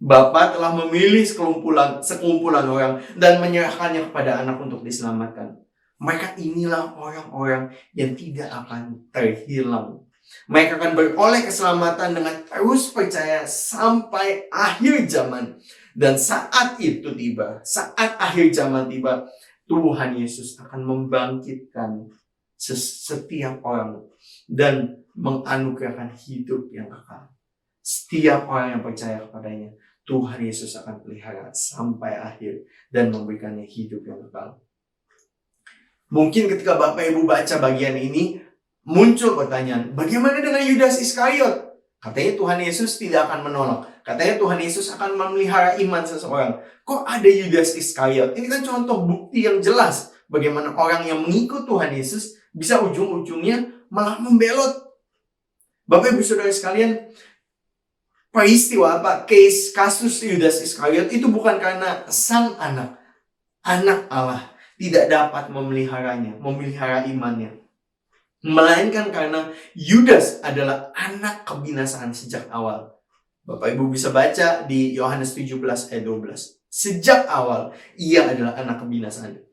S5: Bapa telah memilih sekumpulan orang dan menyerahkannya kepada anak untuk diselamatkan. Mereka inilah orang-orang yang tidak akan terhilang. Mereka akan beroleh keselamatan dengan terus percaya sampai akhir zaman. Dan saat itu tiba, saat akhir zaman tiba, Tuhan Yesus akan membangkitkan setiap orang dan menganugerahkan hidup yang kekal. Setiap orang yang percaya kepadanya, Tuhan Yesus akan pelihara sampai akhir dan memberikannya hidup yang kekal. Mungkin ketika Bapak Ibu baca bagian ini, muncul pertanyaan, bagaimana dengan Yudas Iskariot? Katanya Tuhan Yesus tidak akan menolong. Katanya Tuhan Yesus akan memelihara iman seseorang. Kok ada Yudas Iskariot? Ini kan contoh bukti yang jelas bagaimana orang yang mengikut Tuhan Yesus bisa ujung-ujungnya malah membelot. Bapak Ibu Saudara sekalian, peristiwa kasus Yudas Iskariot itu bukan karena sang anak Allah tidak dapat memelihara imannya. Melainkan karena Yudas adalah anak kebinasaan sejak awal. Bapak Ibu bisa baca di Yohanes 17 ayat 12. Sejak awal, ia adalah anak kebinasaan.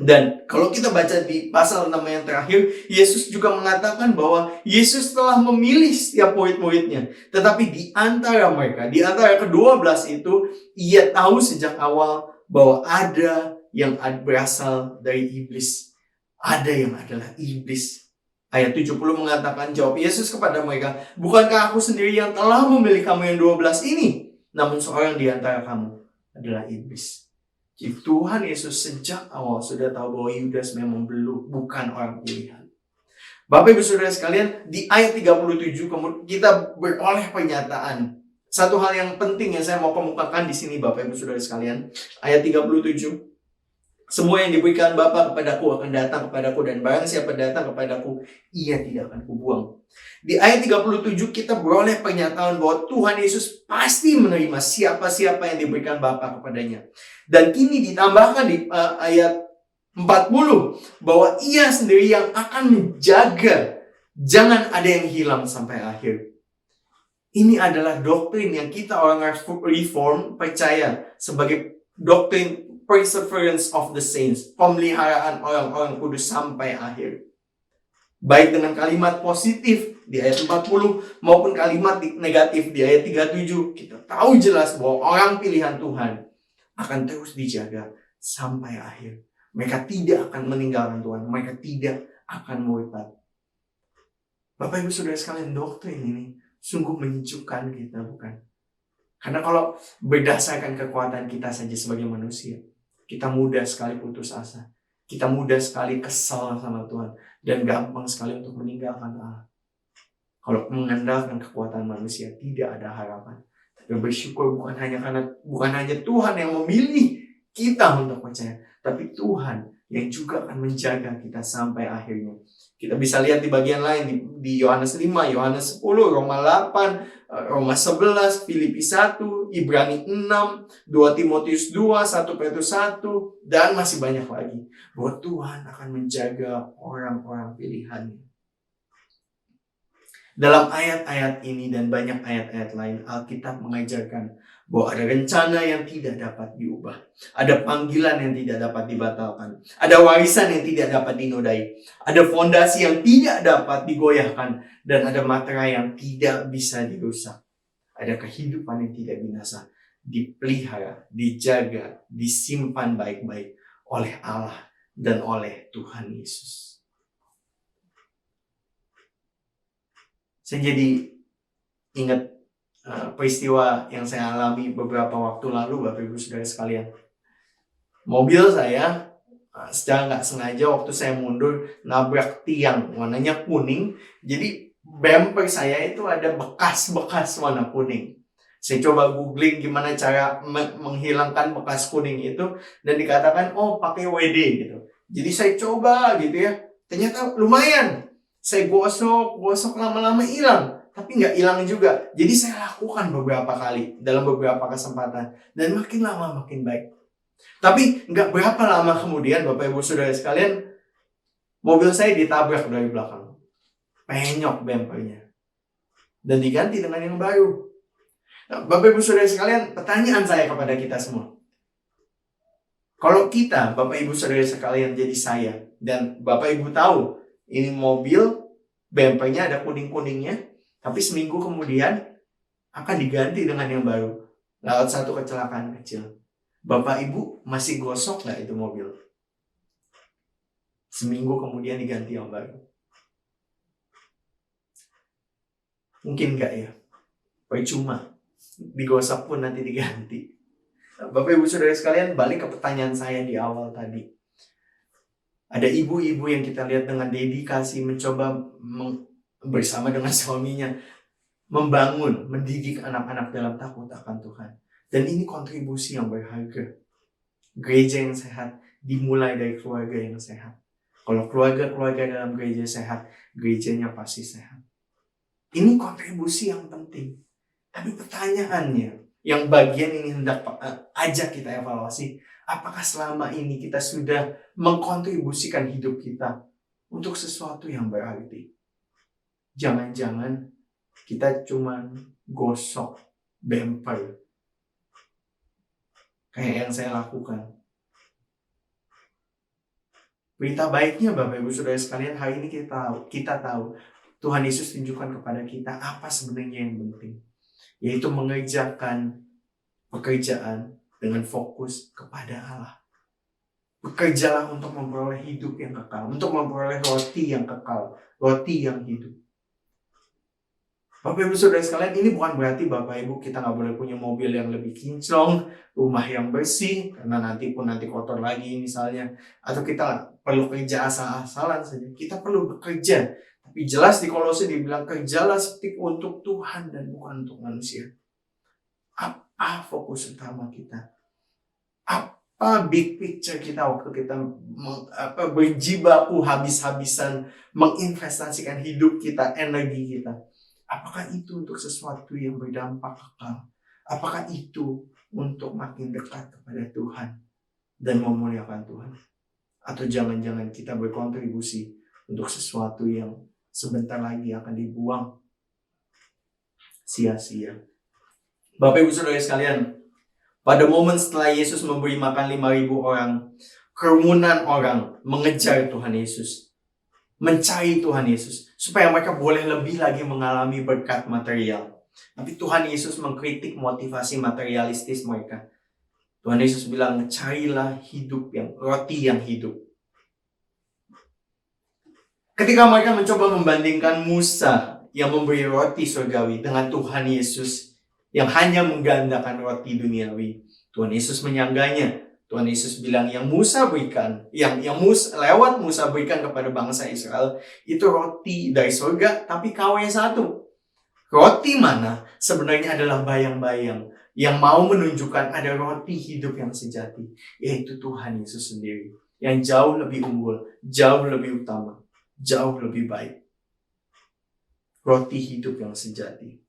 S5: Dan kalau kita baca di pasal 6 yang terakhir, Yesus juga mengatakan bahwa Yesus telah memilih setiap murid-muridnya. Tetapi di antara mereka, di antara ke-12 itu, ia tahu sejak awal bahwa ada yang berasal dari iblis. Ada yang adalah iblis. Ayat 70 mengatakan, jawab Yesus kepada mereka, bukankah aku sendiri yang telah memilih kamu yang 12 ini? Namun seorang di antara kamu adalah iblis. Jadi Tuhan Yesus sejak awal sudah tahu bahwa Yudas memang bukan orang pilihan. Bapak Ibu Saudara sekalian, di ayat 37 kita beroleh pernyataan. Satu hal yang penting yang saya mau kemukakan di sini Bapak Ibu Saudara sekalian, ayat 37. Semua yang diberikan Bapa kepadaku akan datang kepadaku, dan barang siapa datang kepadaku, ia tidak akan kubuang. Di ayat 37 kita beroleh pernyataan bahwa Tuhan Yesus pasti menerima siapa-siapa yang diberikan Bapa kepadanya. Dan kini ditambahkan di ayat 40 bahwa ia sendiri yang akan menjaga, jangan ada yang hilang sampai akhir. Ini adalah doktrin yang kita orang reform percaya sebagai doktrin perseverance of the saints, pemeliharaan orang-orang kudus sampai akhir. Baik dengan kalimat positif di ayat 40 maupun kalimat negatif di ayat 37, kita tahu jelas bahwa orang pilihan Tuhan akan terus dijaga sampai akhir. Mereka tidak akan meninggalkan Tuhan, mereka tidak akan murtad. Bapak Ibu Saudara sekalian, doktrin ini sungguh menyejukkan kita, bukan? Karena kalau berdasarkan kekuatan kita saja sebagai manusia, kita mudah sekali putus asa. Kita mudah sekali kesal sama Tuhan. Dan gampang sekali untuk meninggalkan Allah. Kalau mengandalkan kekuatan manusia, tidak ada harapan. Tapi bersyukur bukan hanya Tuhan yang memilih kita untuk percaya. Tapi Tuhan yang juga akan menjaga kita sampai akhirnya. Kita bisa lihat di bagian lain di Yohanes 5, Yohanes 10, Roma 8, Roma 11, Filipi 1, Ibrani 6, 2 Timotius 2, 1 Petrus 1, dan masih banyak lagi. Bahwa Tuhan akan menjaga orang-orang pilihannya. Dalam ayat-ayat ini dan banyak ayat-ayat lain, Alkitab mengajarkan bahwa ada rencana yang tidak dapat diubah. Ada panggilan yang tidak dapat dibatalkan. Ada warisan yang tidak dapat dinodai. Ada fondasi yang tidak dapat digoyahkan. Dan ada materai yang tidak bisa dirusak. Ada kehidupan yang tidak binasa. Dipelihara, dijaga, disimpan baik-baik oleh Allah dan oleh Tuhan Yesus. Saya jadi ingat peristiwa yang saya alami beberapa waktu lalu, Bapak Ibu Saudara sekalian. Mobil saya secara nggak sengaja waktu saya mundur nabrak tiang warnanya kuning. Jadi bumper saya itu ada bekas-bekas warna kuning. Saya coba googling gimana cara menghilangkan bekas kuning itu, dan dikatakan pakai WD gitu. Jadi saya coba gitu ya, ternyata lumayan. Saya gosok lama-lama hilang. Tapi nggak hilang juga. Jadi saya lakukan beberapa kali dalam beberapa kesempatan. Dan makin lama makin baik. Tapi nggak berapa lama kemudian, Bapak Ibu Saudara sekalian, mobil saya ditabrak dari belakang. Penyok bumpernya. Dan diganti dengan yang baru. Nah, Bapak Ibu Saudara sekalian, pertanyaan saya kepada kita semua. Kalau kita, Bapak Ibu Saudara sekalian, jadi saya, dan Bapak Ibu tahu, ini mobil, bempernya ada kuning-kuningnya, tapi seminggu kemudian akan diganti dengan yang baru. Lewat satu kecelakaan kecil. Bapak Ibu masih gosok nggak itu mobil? Seminggu kemudian diganti yang baru. Mungkin nggak ya? Percuma. Digosok pun nanti diganti. Bapak Ibu Saudara sekalian, balik ke pertanyaan saya di awal tadi. Ada ibu-ibu yang kita lihat dengan dedikasi mencoba bersama dengan suaminya membangun, mendidik anak-anak dalam takut akan Tuhan. Dan ini kontribusi yang berharga. Gereja yang sehat dimulai dari keluarga yang sehat. Kalau keluarga-keluarga dalam gereja sehat, gerejanya pasti sehat. Ini kontribusi yang penting. Tapi pertanyaannya, yang bagian ini hendak ajak kita evaluasi, apakah selama ini kita sudah mengkontribusikan hidup kita untuk sesuatu yang berarti? Jangan-jangan kita cuma gosok bemper kayak yang saya lakukan. Berita baiknya Bapak Ibu Saudara sekalian, hari ini kita tahu Tuhan Yesus tunjukkan kepada kita apa sebenarnya yang penting, yaitu mengerjakan pekerjaan dengan fokus kepada Allah. Bekerjalah untuk memperoleh hidup yang kekal, untuk memperoleh roti yang kekal, roti yang hidup. Bapak Ibu Saudara sekalian, ini bukan berarti Bapak Ibu kita nggak boleh punya mobil yang lebih kinclong, rumah yang bersih, karena nanti kotor lagi misalnya, atau kita perlu kerja asal-asalan saja. Kita perlu bekerja. Tapi jelas di Kolose dibilang kerjalah seperti untuk Tuhan dan bukan untuk manusia. Apa fokus utama kita? Apa big picture kita waktu kita berjibaku habis-habisan menginvestasikan hidup kita, energi kita? Apakah itu untuk sesuatu yang berdampak kekal? Apakah itu untuk makin dekat kepada Tuhan dan memuliakan Tuhan? Atau jangan-jangan kita berkontribusi untuk sesuatu yang sebentar lagi akan dibuang sia-sia? Bapak Ibu Saudara sekalian, pada momen setelah Yesus memberi makan 5.000 orang, kerumunan orang mengejar Tuhan Yesus, mencari Tuhan Yesus, supaya mereka boleh lebih lagi mengalami berkat material. Tapi Tuhan Yesus mengkritik motivasi materialistis mereka. Tuhan Yesus bilang, carilah hidup roti yang hidup. Ketika mereka mencoba membandingkan Musa yang memberi roti surgawi dengan Tuhan Yesus yang hanya menggandakan roti duniawi, Tuhan Yesus menyangganya. Tuhan Yesus bilang yang Musa berikan, lewat Musa berikan kepada bangsa Israel, itu roti dari surga, tapi KW 1. Roti mana? Sebenarnya adalah bayang-bayang yang mau menunjukkan ada roti hidup yang sejati, yaitu Tuhan Yesus sendiri, yang jauh lebih unggul, jauh lebih utama, jauh lebih baik. Roti hidup yang sejati.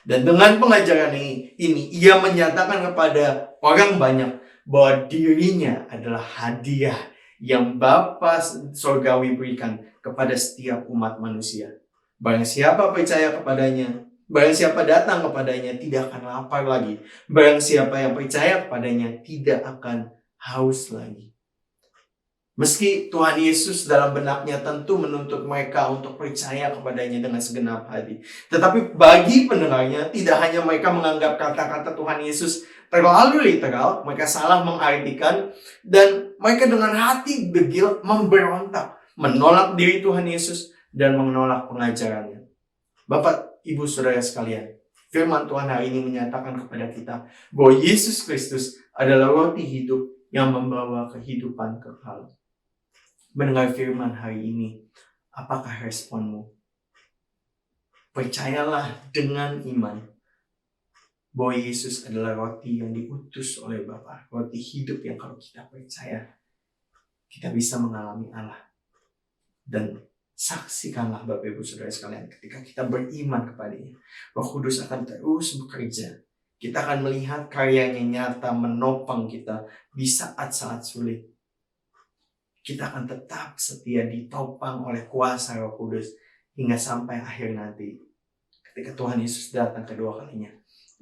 S5: Dan dengan pengajaran ini, ia menyatakan kepada orang banyak bahwa dirinya adalah hadiah yang Bapa Surgawi berikan kepada setiap umat manusia. Barang siapa percaya kepadanya, barang siapa datang kepadanya tidak akan lapar lagi. Barang siapa yang percaya kepadanya tidak akan haus lagi. Meski Tuhan Yesus dalam benaknya tentu menuntut mereka untuk percaya kepadanya dengan segenap hati. Tetapi bagi pendengarnya, tidak hanya mereka menganggap kata-kata Tuhan Yesus terlalu literal, mereka salah mengartikan, dan mereka dengan hati degil memberontak, menolak diri Tuhan Yesus, dan menolak pengajarannya. Bapak, Ibu, Saudara sekalian, firman Tuhan hari ini menyatakan kepada kita bahwa Yesus Kristus adalah roti hidup yang membawa kehidupan kekal. Mendengar firman hari ini, apakah responmu? Percayalah dengan iman bahwa Yesus adalah roti yang diutus oleh Bapa, roti hidup yang kalau kita percaya, kita bisa mengalami Allah. Dan saksikanlah Bapak Ibu Saudara sekalian, ketika kita beriman kepadanya, Roh Kudus akan terus bekerja. Kita akan melihat karyanya nyata menopang kita di saat-saat sulit. Kita akan tetap setia ditopang oleh kuasa Roh Kudus hingga sampai akhir nanti. Ketika Tuhan Yesus datang kedua kalinya,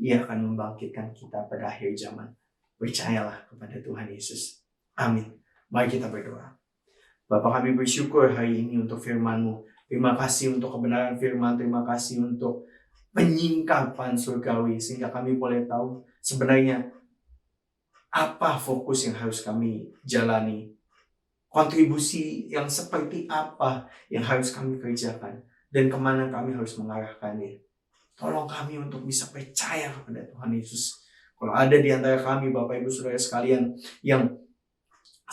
S5: Ia akan membangkitkan kita pada akhir zaman. Percayalah kepada Tuhan Yesus. Amin. Mari kita berdoa. Bapa, kami bersyukur hari ini untuk firman-Mu. Terima kasih untuk kebenaran firman. Terima kasih untuk penyingkapan surgawi. Sehingga kami boleh tahu sebenarnya apa fokus yang harus kami jalani. Kontribusi yang seperti apa yang harus kami kerjakan. Dan kemana kami harus mengarahkannya. Tolong kami untuk bisa percaya kepada Tuhan Yesus. Kalau ada di antara kami, Bapak Ibu Saudara sekalian, yang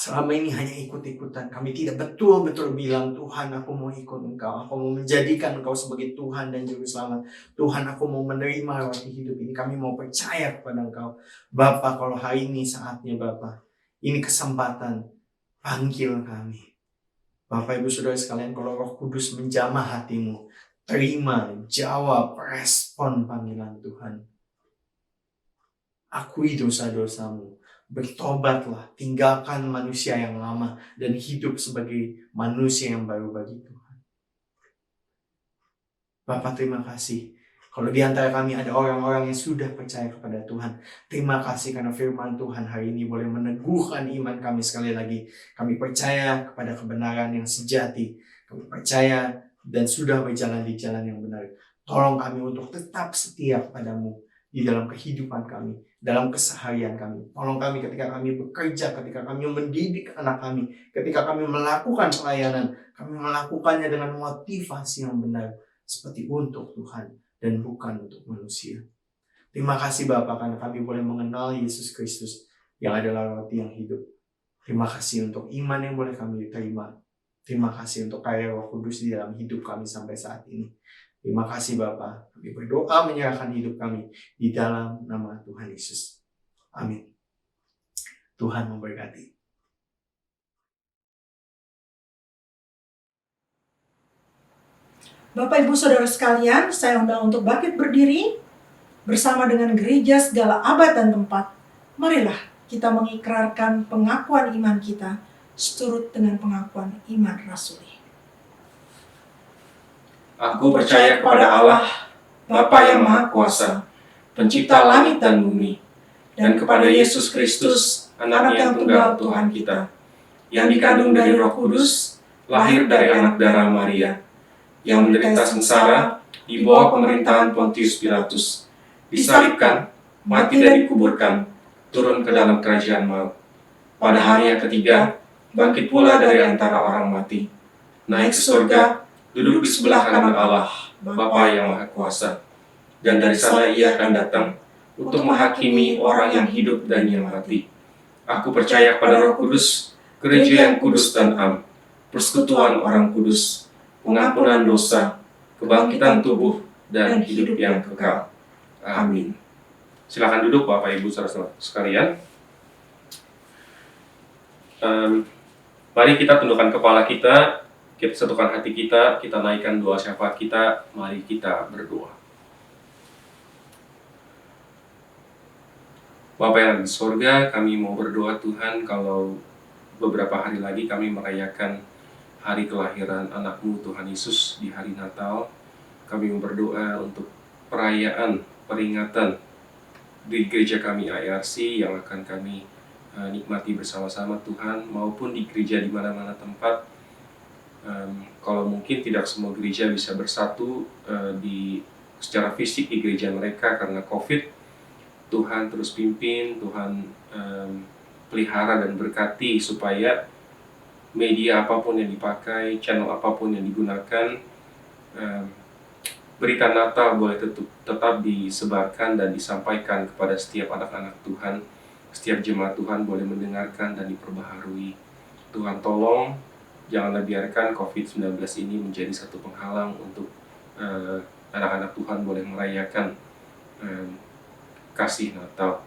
S5: selama ini hanya ikut-ikutan, kami tidak betul-betul bilang, Tuhan aku mau ikut Engkau, aku mau menjadikan Engkau sebagai Tuhan dan Juru Selamat. Tuhan aku mau menerima roti hidup ini, kami mau percaya kepada Engkau. Bapa, kalau hari ini saatnya Bapa, ini kesempatan, panggil kami. Bapak Ibu Saudara sekalian, kalau Roh Kudus menjamah hatimu, terima, jawab, respon panggilan Tuhan. Akui dosa-dosamu. Bertobatlah, tinggalkan manusia yang lama dan hidup sebagai manusia yang baru bagi Tuhan. Bapak, terima kasih. Kalau di antara kami ada orang-orang yang sudah percaya kepada Tuhan, terima kasih karena firman Tuhan hari ini boleh meneguhkan iman kami sekali lagi. Kami percaya kepada kebenaran yang sejati. Kami percaya dan sudah berjalan di jalan yang benar. Tolong kami untuk tetap setia kepadamu di dalam kehidupan kami, dalam keseharian kami. Tolong kami ketika kami bekerja, ketika kami mendidik anak kami, ketika kami melakukan pelayanan, kami melakukannya dengan motivasi yang benar, seperti untuk Tuhan dan bukan untuk manusia. Terima kasih Bapa karena kami boleh mengenal Yesus Kristus yang adalah roti yang hidup. Terima kasih untuk iman yang boleh kami terima. Terima kasih untuk karya Roh Kudus di dalam hidup kami sampai saat ini. Terima kasih Bapa. Kami berdoa menyerahkan hidup kami di dalam nama Tuhan Yesus. Amin. Tuhan memberkati.
S3: Bapak Ibu Saudara sekalian, saya undang untuk bangkit berdiri bersama dengan gereja segala abad dan tempat. Marilah kita mengikrarkan pengakuan iman kita seturut dengan pengakuan iman rasuli.
S2: Aku percaya kepada Allah, Bapa yang Maha Kuasa, Pencipta langit dan bumi, dan kepada Yesus Kristus, Anak yang tunggal Tuhan kita, yang dikandung dari Roh Kudus, lahir dari anak darah Maria, yang menderita sengsara di bawah pemerintahan Pontius Pilatus, disalibkan, mati dan dikuburkan, turun ke dalam kerajaan maut. Pada hari yang ketiga, bangkit pula dari antara orang mati, naik ke surga, duduk di sebelah kanan Allah, Bapa yang Maha Kuasa. Dan dari sana Ia akan datang untuk menghakimi orang yang hidup dan yang mati. Aku percaya pada Roh Kudus, gereja yang kudus dan am, persekutuan orang kudus, pengampunan dosa, kebangkitan tubuh, dan hidup yang kekal. Amin. Silakan duduk Bapak Ibu saudara sekalian. Mari kita tundukkan kepala kita satukan hati kita naikkan doa syafaat kita, mari kita berdoa. Bapa yang ada di sorga, kami mau berdoa Tuhan, kalau beberapa hari lagi kami merayakan hari kelahiran anak-Mu Tuhan Yesus di hari Natal. Kami mau berdoa untuk perayaan, peringatan di gereja kami IRC yang akan kami nikmati bersama-sama Tuhan, maupun di gereja di mana-mana tempat. Kalau mungkin tidak semua gereja bisa bersatu secara fisik di gereja mereka karena COVID, Tuhan terus pimpin, Tuhan pelihara dan berkati supaya media apapun yang dipakai, channel apapun yang digunakan, berita Natal boleh tetap disebarkan dan disampaikan kepada setiap anak-anak Tuhan, setiap jemaat Tuhan boleh mendengarkan dan diperbaharui. Tuhan tolong, janganlah biarkan COVID-19 ini menjadi satu penghalang untuk anak-anak Tuhan boleh merayakan kasih Natal.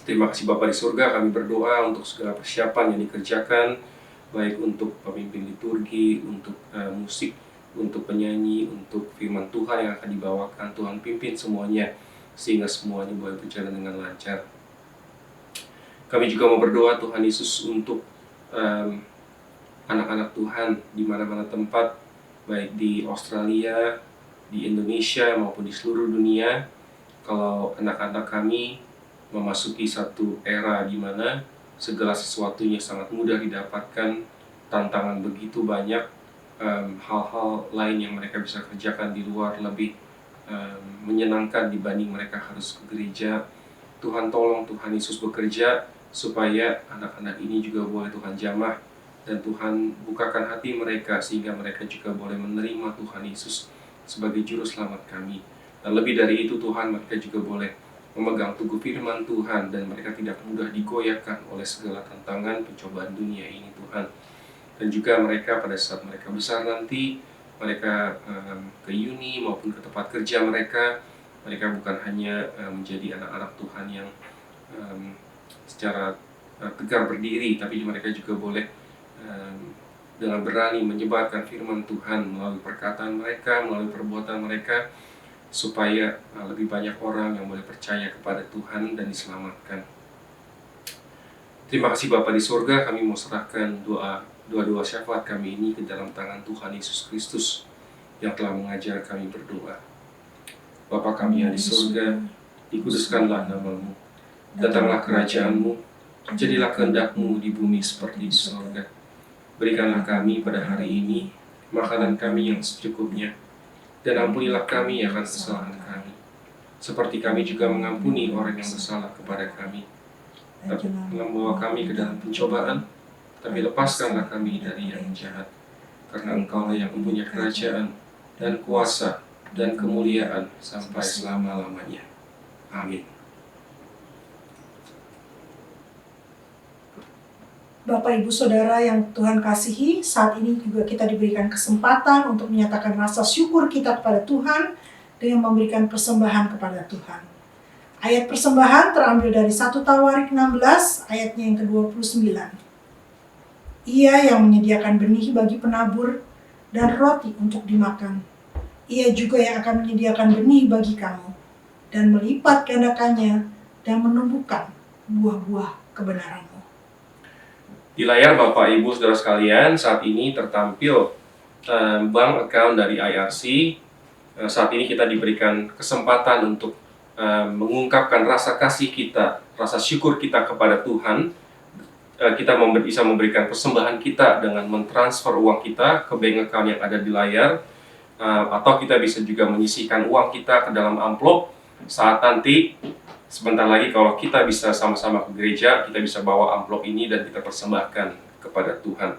S2: Terima kasih Bapa di surga, kami berdoa untuk segala persiapan yang dikerjakan, baik untuk pemimpin liturgi, untuk musik, untuk penyanyi, untuk firman Tuhan yang akan dibawakan. Tuhan pimpin semuanya, sehingga semuanya boleh berjalan dengan lancar. Kami juga mau berdoa Tuhan Yesus untuk anak-anak Tuhan di mana-mana tempat, baik di Australia, di Indonesia maupun di seluruh dunia, kalau anak-anak kami memasuki satu era di mana segala sesuatunya sangat mudah didapatkan, tantangan begitu banyak, hal-hal lain yang mereka bisa kerjakan di luar lebih menyenangkan dibanding mereka harus ke gereja. Tuhan tolong Tuhan Yesus bekerja supaya anak-anak ini juga boleh Tuhan jamah, dan Tuhan bukakan hati mereka sehingga mereka juga boleh menerima Tuhan Yesus sebagai juru selamat kami. Dan lebih dari itu Tuhan, mereka juga boleh memegang teguh firman Tuhan dan mereka tidak mudah digoyahkan oleh segala tantangan pencobaan dunia ini Tuhan. Dan juga mereka pada saat mereka besar nanti, mereka ke uni maupun ke tempat kerja mereka bukan hanya menjadi anak-anak Tuhan yang secara tegar berdiri, tapi mereka juga boleh dengan berani menyebarkan firman Tuhan melalui perkataan mereka, melalui perbuatan mereka, supaya lebih banyak orang yang boleh percaya kepada Tuhan dan diselamatkan. Terima kasih Bapa di surga, kami mau serahkan doa syafaat kami ini ke dalam tangan Tuhan Yesus Kristus yang telah mengajar kami berdoa. Bapa kami yang di surga, dikuduskanlah nama-Mu, datanglah kerajaan-Mu, jadilah kehendak-Mu di bumi seperti di surga. Berikanlah kami pada hari ini makanan kami yang secukupnya, dan ampunilah kami akan kesalahan kami, seperti kami juga mengampuni orang yang bersalah kepada kami. Tapi jangan membawa kami ke dalam pencobaan, tapi lepaskanlah kami dari yang jahat. Karena Engkau yang mempunyai kerajaan, dan kuasa, dan kemuliaan sampai selama-lamanya. Amin.
S3: Bapak, Ibu, Saudara yang Tuhan kasihi, saat ini juga kita diberikan kesempatan untuk menyatakan rasa syukur kita kepada Tuhan dengan memberikan persembahan kepada Tuhan. Ayat persembahan terambil dari 1 Tawarik 16 ayatnya yang ke-29. Ia yang menyediakan benih bagi penabur dan roti untuk dimakan. Ia juga yang akan menyediakan benih bagi kamu dan melipat gandakannya dan menumbuhkan buah-buah kebenaranmu.
S2: Di layar Bapak Ibu Saudara sekalian, saat ini tertampil bank account dari IRC. Saat ini kita diberikan kesempatan untuk mengungkapkan rasa kasih kita, rasa syukur kita kepada Tuhan. Kita bisa memberikan persembahan kita dengan mentransfer uang kita ke bank account yang ada di layar, atau kita bisa juga menyisihkan uang kita ke dalam amplop. Saat nanti sebentar lagi kalau kita bisa sama-sama ke gereja, kita bisa bawa amplop ini dan kita persembahkan kepada Tuhan.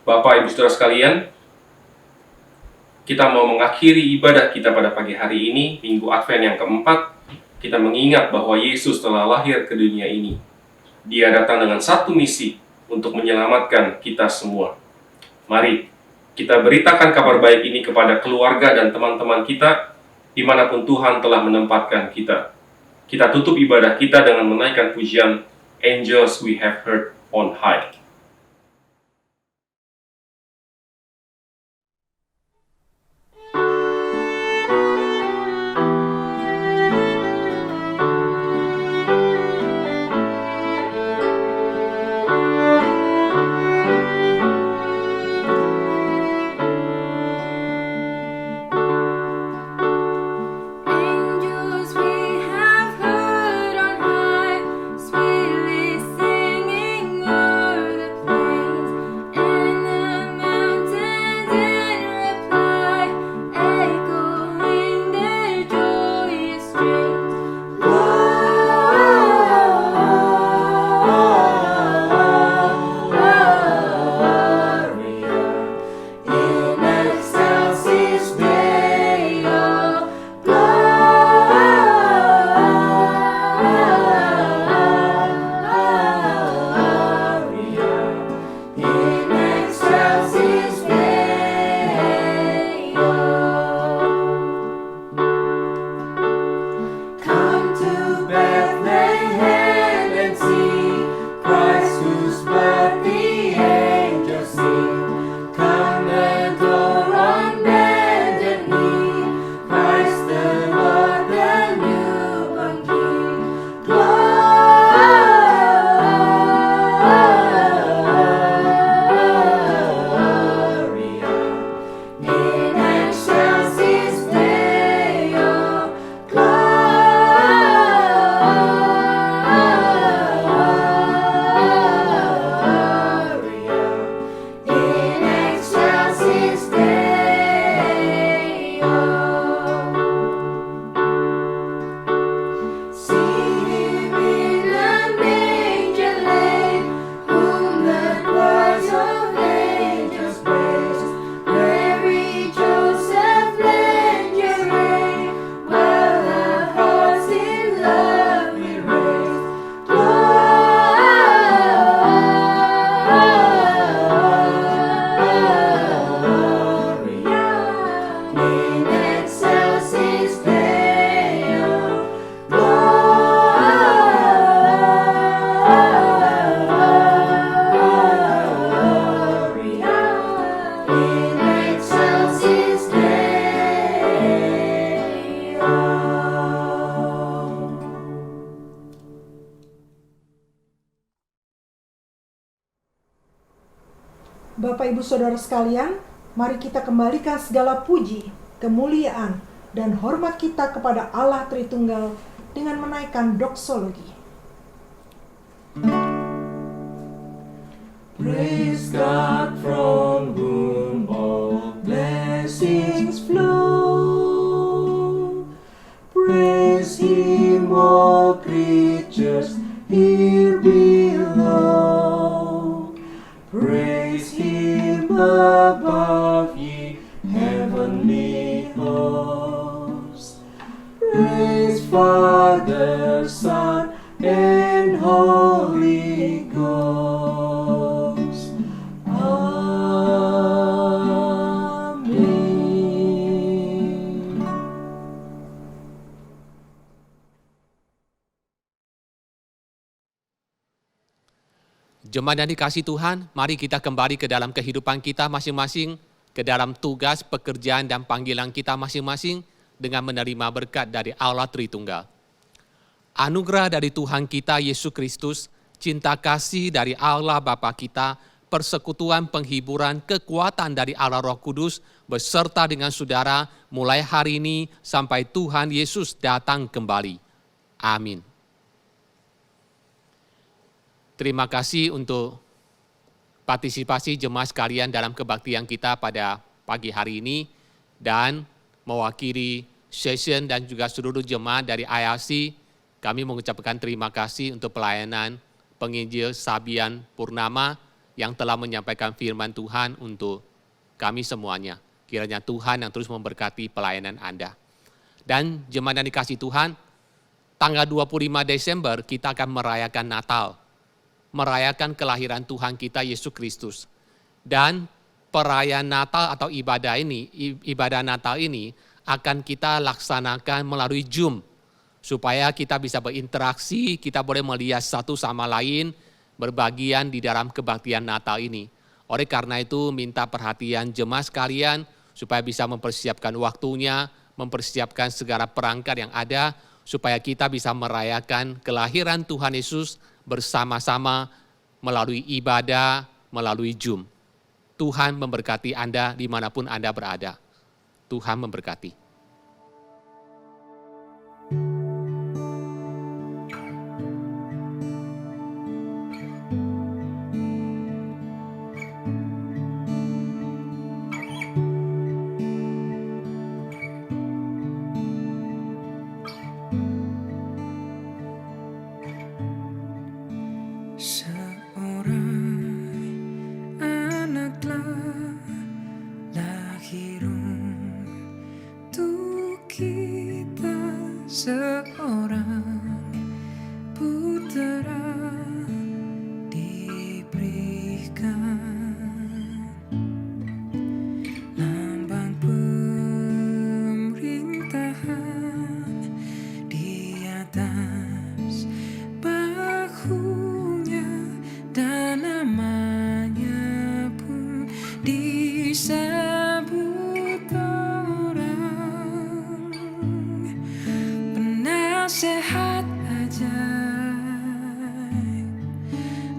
S2: Bapak Ibu Saudara sekalian, kita mau mengakhiri ibadah kita pada pagi hari ini, Minggu Advent yang keempat. Kita mengingat bahwa Yesus telah lahir ke dunia ini. Dia datang dengan satu misi untuk menyelamatkan kita semua. Mari kita beritakan kabar baik ini kepada keluarga dan teman-teman kita dimanapun Tuhan telah menempatkan kita. Kita tutup ibadah kita dengan menaikkan pujian Angels We Have Heard on High.
S1: Angels we have heard on high, sweetly singing o'er the
S3: Bapak Ibu Saudara sekalian, mari kita kembalikan segala puji, kemuliaan, dan hormat kita kepada Allah Tritunggal dengan menaikkan doksologi.
S6: Praise God from whom all blessings flow. Praise Him, all creatures here below. Praise Him above, ye heavenly hosts. Praise Father, Son, and Holy Ghost. Amen.
S4: Jemaat yang dikasihi Tuhan, mari kita kembali ke dalam kehidupan kita masing-masing, ke dalam tugas, pekerjaan, dan panggilan kita masing-masing dengan menerima berkat dari Allah Tritunggal. Anugerah dari Tuhan kita Yesus Kristus, cinta kasih dari Allah Bapa kita, persekutuan, penghiburan, kekuatan dari Allah Roh Kudus beserta dengan saudara mulai hari ini sampai Tuhan Yesus datang kembali. Amin. Terima kasih untuk partisipasi jemaat sekalian dalam kebaktian kita pada pagi hari ini, dan mewakili session dan juga seluruh jemaat dari IRC, kami mengucapkan terima kasih untuk pelayanan penginjil Sabian Purnama yang telah menyampaikan firman Tuhan untuk kami semuanya. Kiranya Tuhan yang terus memberkati pelayanan Anda. Dan jemaat yang dikasihi Tuhan, tanggal 25 Desember kita akan merayakan Natal, merayakan kelahiran Tuhan kita Yesus Kristus. Dan perayaan Natal atau ibadah Natal ini akan kita laksanakan melalui Zoom, supaya kita bisa berinteraksi, kita boleh melihat satu sama lain, berbagian di dalam kebaktian Natal ini. Oleh karena itu, minta perhatian jemaat sekalian, supaya bisa mempersiapkan waktunya, mempersiapkan segala perangkat yang ada, supaya kita bisa merayakan kelahiran Tuhan Yesus bersama-sama melalui ibadah, melalui Zoom. Tuhan memberkati Anda dimanapun Anda berada. Tuhan memberkati.
S6: Seorang anak telah lahir untuk kita, seorang putera diberikan, lambang pemerintahan di atas bahunya, dan namanya pun disebut orang penasehat ajaib,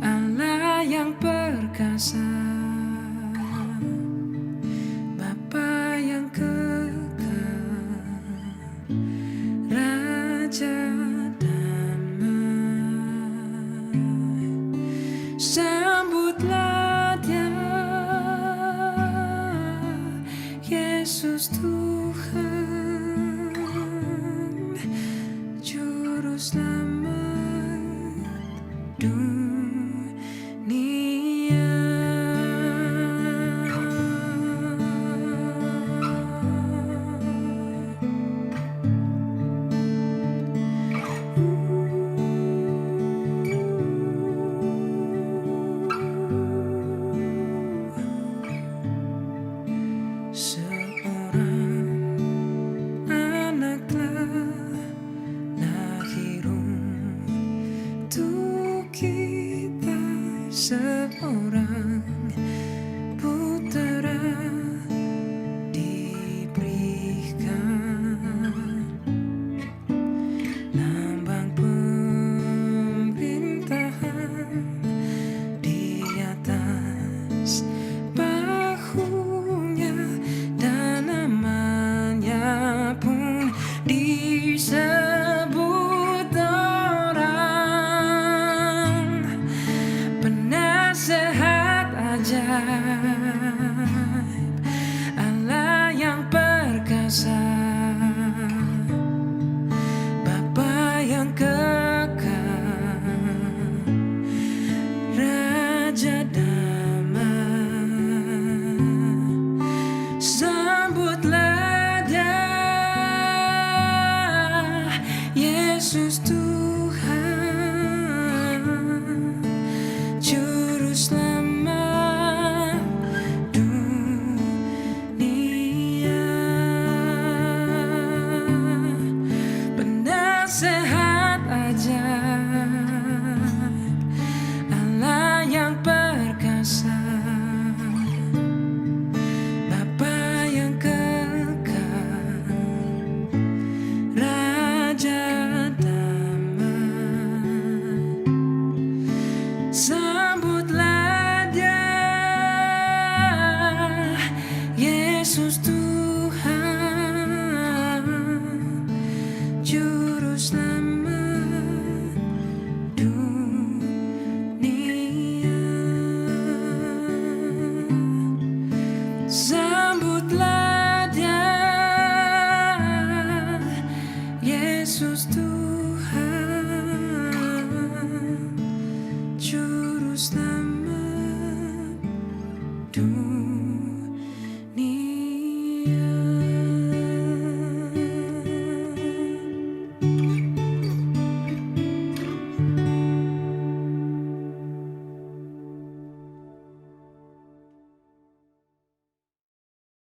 S6: Allah yang perkasa, Bapa yang kekal, Raja damai. Sambutlah Dia, Yesus Tuhan, Juru Selamat dunia. Seorang anak telah lahir untuk kita, seorang putera diberikan, lambang pemerintahan di atas Yesus Tuhan, Juru Selamat dunia, penasehat ajaib